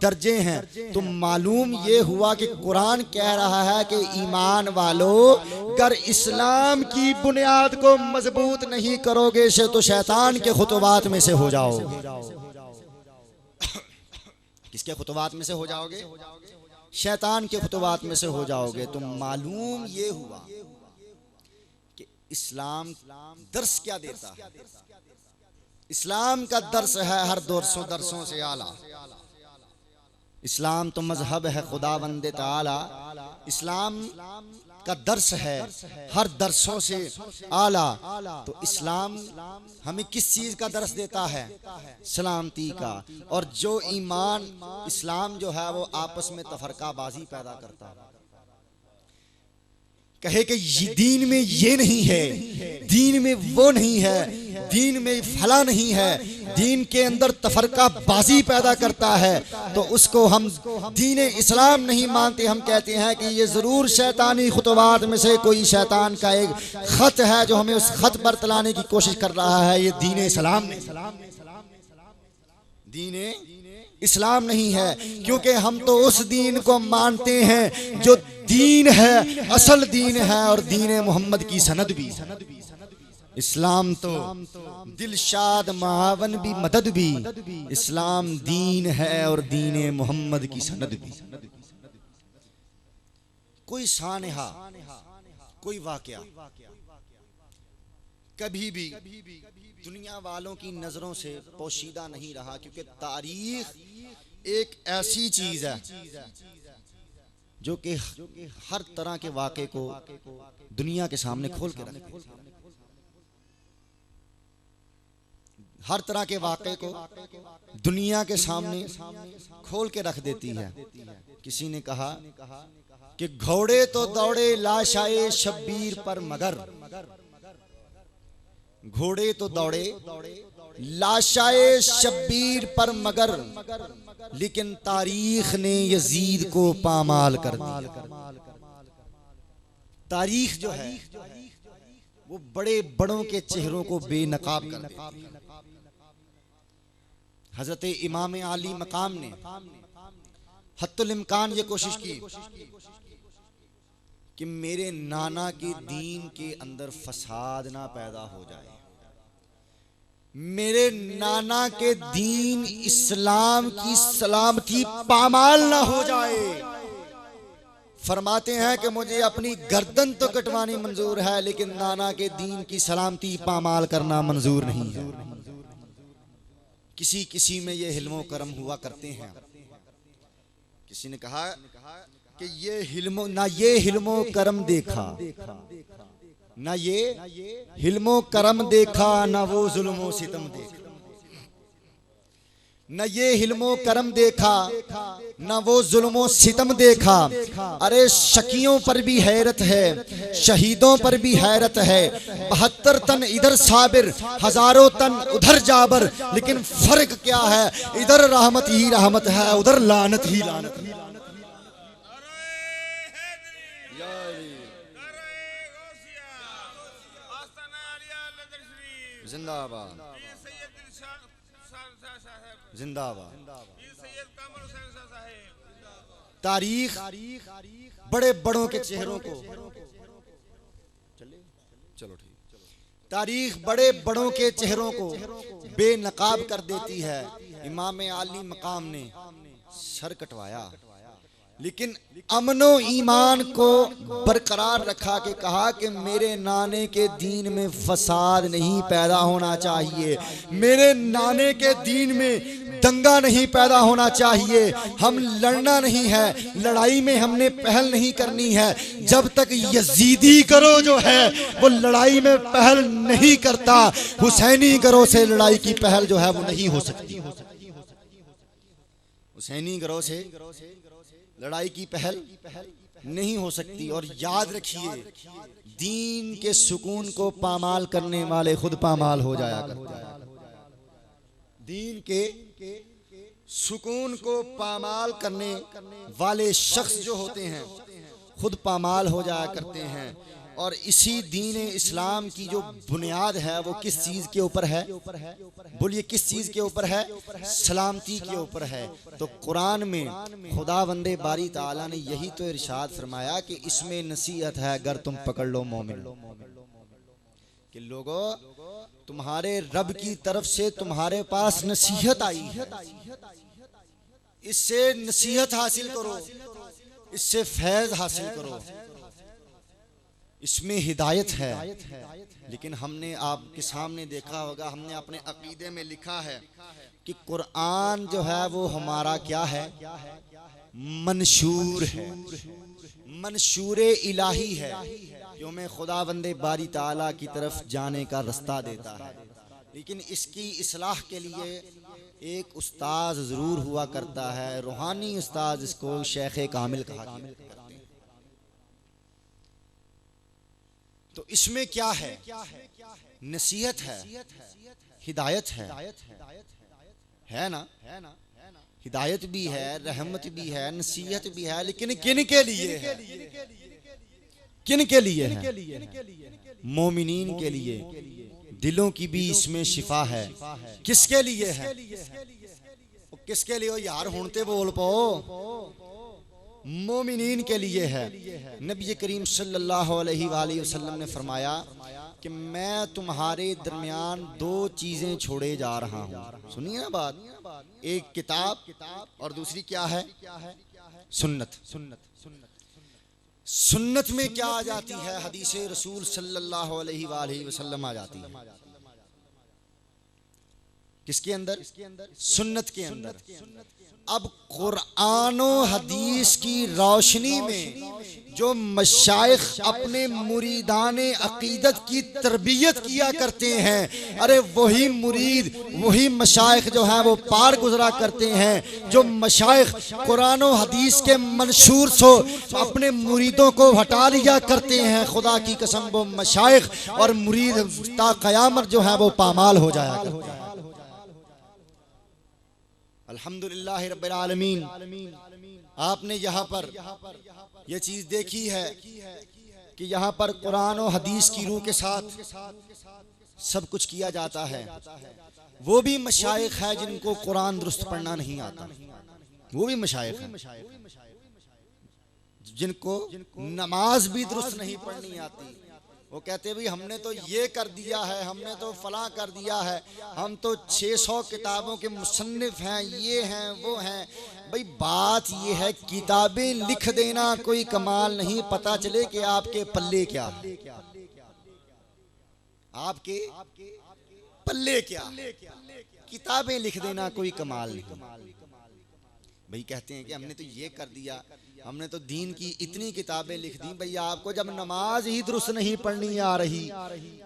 दर्जे हैं। तो मालूम ये हुआ कि कुरान कह रहा है कि ईमान वालों, अगर इस्लाम की बुनियाद को मजबूत नहीं करोगे तो शैतान के खुतवात में से हो जाओगे। किसके खुतवात में से हो जाओगे? शैतान के खुतवात में से हो जाओगे। तो मालूम ये हुआ कि इस्लाम दर्स क्या देता है? इस्लाम का दर्स है हर दर्सों से आला। इस्लाम तो मजहब है खुदावंद ताला। इस्लाम का दर्स है हर दर्सों से आला। तो इस्लाम हमें किस चीज का दर्स देता है? सलामती का। और जो ईमान इस्लाम जो है वो आपस में तफरकाबाजी पैदा करता है। कहे कि दीन में ये नहीं है, दीन में वो नहीं है, दीन में फला नहीं है, दीन के अंदर तफरका बाजी पैदा करता है, तो उसको हम दीन इस्लाम नहीं मानते। हम कहते हैं कि ये जरूर शैतानी खुतवात में से कोई शैतान का एक खत है जो हमें उस खत पर तलाने की कोशिश कर रहा है। ये दीन इस्लाम नहीं, दीन इस्लाम नहीं है, क्योंकि हम तो उस दीन को मानते हैं जो दीन है, असल दीन है, और दीन मोहम्मद की सनद भी। इस्लाम तो दिलशाद मावन भी मदद भी, इस्लाम दीन है और दीन मोहम्मद की सनद भी। कोई सानहा, कोई वाकया कभी भी दुनिया वालों की नजरों से पोशीदा नहीं रहा, क्योंकि तारीख एक ऐसी चीज है जो कि हर तरह के वाक़े को दुनिया के सामने खोल के रखती है। हर तरह के वाक़े को दुनिया के सामने खोल के रख देती है। किसी ने कहा कि घोड़े तो दौड़े लाशाए शब्बीर पर मगर, घोड़े तो दौड़े लाशाए शब्बीर पर मगर, लेकिन तारीख ने यजीद को पामाल कर दिया। तारीख जो है वो बड़े बड़ों के चेहरों को बेनकाब कर देती है। हजरत इमाम आली मकाम ने हत्तुल इम्कान ये कोशिश की कि मेरे नाना के दीन के अंदर फसाद ना पैदा हो जाए, मेरे नाना के दीन इस्लाम की सलामती पामाल ना हो जाए। फरमाते हैं कि मुझे अपनी गर्दन तो कटवानी मंजूर है, लेकिन नाना के दीन की सलामती पामाल करना मंजूर नहीं है। किसी किसी में ये हिल्मो करम हुआ करते हैं। किसी ने कहा कि ये हिल्मो करम देखा, ना ये हिल्मो करम देखा, ना वो जुल्मो सितम देखा। न ये हिल्मो करम देखा, न वो जुल्मो सितम देखा। अरे शकियों पर भी हैरत है, शहीदों पर भी हैरत है। 72 तन इधर साबिर, हजारों तन उधर जाबर, लेकिन फर्क क्या है? इधर रहमत ही रहमत है, उधर लानत ही लानत है। जिंदाबाद जिंदाबाद। तारीख बड़े बड़ों के चेहरों को, चलो ठीक, तारीख बड़े बड़ों के चेहरों को बेनकाब कर देती है। इमाम आली मकाम ने सर कटवाया, लेकिन अमनो ईमान को बरकरार रखा के कहा कि मेरे नाने के दीन में फसाद नहीं पैदा होना चाहिए, मेरे नाने के दीन में दंगा नहीं पैदा होना चाहिए। हम लड़ना नहीं है, लड़ाई में हमने पहल नहीं करनी है। जब तक यजीदी करो जो है वो लड़ाई में पहल नहीं करता, हुसैनी करो से लड़ाई की पहल जो है वो नहीं हो सकती। हुसैनी करो से लड़ाई की पहल नहीं हो सकती। और याद रखिए, दीन के सुकून को पामाल करने वाले खुद पामाल हो जाया करते हैं। दीन के सुकून को पामाल करने वाले शख्स जो होते हैं खुद पामाल हो जाया करते हैं। और इसी दीन इस्लाम की जो बुनियाद है वो किस चीज़ के ऊपर है? बोलिए किस चीज़ के ऊपर है? सलामती के ऊपर है। तो कुरान में खुदावंदे बारी ताला ने यही तो इरशाद फरमाया कि इसमें नसीहत है अगर तुम पकड़ लो मोमिन, कि लोगों तुम्हारे रब की तरफ से तुम्हारे पास नसीहत आई है, इससे नसीहत हासिल करो, इससे फैज हासिल करो, इसमें हिदायत है। लेकिन हमने आपके सामने देखा होगा, हमने अपने अकीदे में लिखा है कि कुरान जो है वो हमारा क्या है? मंशूर है, मंशूर इलाही है, जो हमें खुदावंदे बारी ताला की तरफ जाने का रास्ता देता है। लेकिन इसकी इस्लाह के लिए एक उस्ताद ज़रूर हुआ करता है, रूहानी उस्ताद, इसको शेख कामिल कहा करते हैं। तो इसमें क्या है? नसीहत है, हिदायत है ना? हिदायत भी है, रहमत भी है, नसीहत भी है, लेकिन किन के लिए है? किन के लिए है? मोमिनीन के लिए। दिलों की भी इसमें शिफा है। किसके लिए है? किसके लिए हो यार? हुणते बोल पाओ। मोमिनीन के लिए है। नबी करीम सल्लल्लाहु अलैहि वसल्लम ने फरमाया कि मैं तुम्हारे दरमियान दो चीजें छोड़े जा रहा हूँ। सुनिए ना बात, एक किताब और दूसरी क्या है? सुन्नत। सुन्नत में क्या आ जाती है? हदीस रसूल सल्लल्लाहु अलैहि वसल्लम आ जाती है। किसके अंदर? सुन्नत के अंदर। अब कुरान और हदीस की रोशनी में जो मशाइख अपने मुरीदान अकीदत की तरबियत किया करते हैं, अरे वही मुरीद, वही मशाइख जो है वो पार गुजरा करते हैं। जो मशाइख कुरान और हदीस के मंशूर से अपने मुरीदों को हटा लिया करते हैं, खुदा की कसम वो मशाइख और मुरीद ता क़यामत जो है वो पामाल हो जाया करते हैं। अल्हम्दुलिल्लाह रब्बिल आलमीन। आपने यहाँ पर यह चीज देखी है कि यहाँ पर कुरान और हदीस की रूह के साथ सब कुछ किया जाता है। वो भी मशाइख है जिनको कुरान दुरुस्त पढ़ना नहीं आता, वो भी मशाइख है जिनको नमाज भी दुरुस्त नहीं पढ़नी आती। वो कहते हैं भाई हमने तो ये कर दिया है, हमने तो फला कर दिया है, हम तो 600 किताबों के मुसन्निफ हैं, ये हैं वो हैं। भाई बात ये है, किताबें लिख देना कोई कमाल नहीं, पता चले कि आपके पल्ले क्या है, आपके पल्ले क्या। किताबें लिख देना कोई कमाल नहीं। भाई कहते हैं कि हमने तो ये कर दिया, हमने तो दीन की इतनी किताबें लिख दी। भैया आपको जब नमाज ही दुरुस्त नहीं पढ़नी आ रही,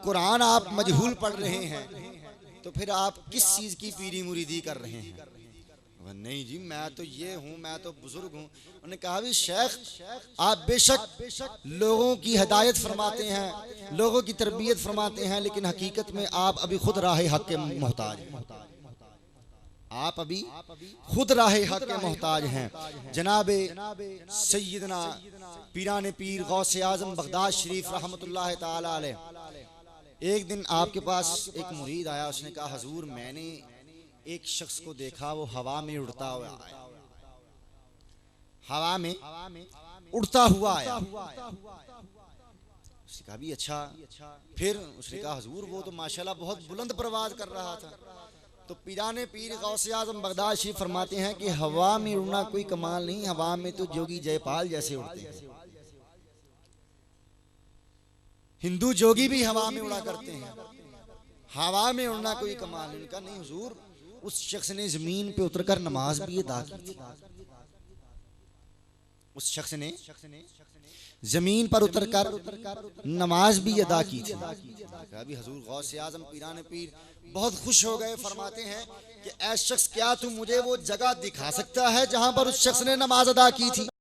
कुरान आप मजहूल पढ़ रहे हैं, तो फिर आप किस चीज की पीरी मुरीदी कर रहे हैं? नहीं जी मैं तो ये हूँ, मैं तो बुजुर्ग हूँ। उन्होंने कहा भी शेख आप बेशक लोगों की हिदायत फरमाते हैं, लोगों की तरबियत फरमाते हैं, लेकिन हकीकत में आप अभी खुद राह हक के मोहताज हैं। आप अभी खुद राहे हक के मोहताज हैं। जनाबे सैयदना पीराने पीर गौसे आजम बगदाद शरीफ रहमतुल्लाह ताला अलैह, एक दिन आपके पास एक मुरीद आया। उसने कहा हजूर मैंने एक शख्स को देखा, वो हवा में उड़ता हुआ आया, हवा में उड़ता हुआ आया। उसने कहा भी अच्छा। फिर उसने कहा हजूर वो तो माशाल्लाह बहुत बुलंद परवाज कर रहा था। तो पीराने पीर गौसे आजम बगदाद शरीफ फरमाते हैं कि हवा में उड़ना कोई कमाल नहीं, हवा में तो जोगी जयपाल जैसे उड़ते हैं। हिंदू जोगी भी हवा में उड़ा करते हैं, हवा में उड़ना कोई कमाल नहीं। उनका नहीं हुजूर, उस शख्स ने जमीन पे उतरकर नमाज भी अदा की थी। उस शख्स ने जमीन पर उतरकर नमाज भी अदा की थी। अभी हजूर गौसे आजम पीराने पीर बहुत खुश हो गए। फरमाते हैं कि ऐ शख्स क्या तू मुझे वो जगह दिखा सकता है जहां पर उस शख्स ने नमाज अदा की थी?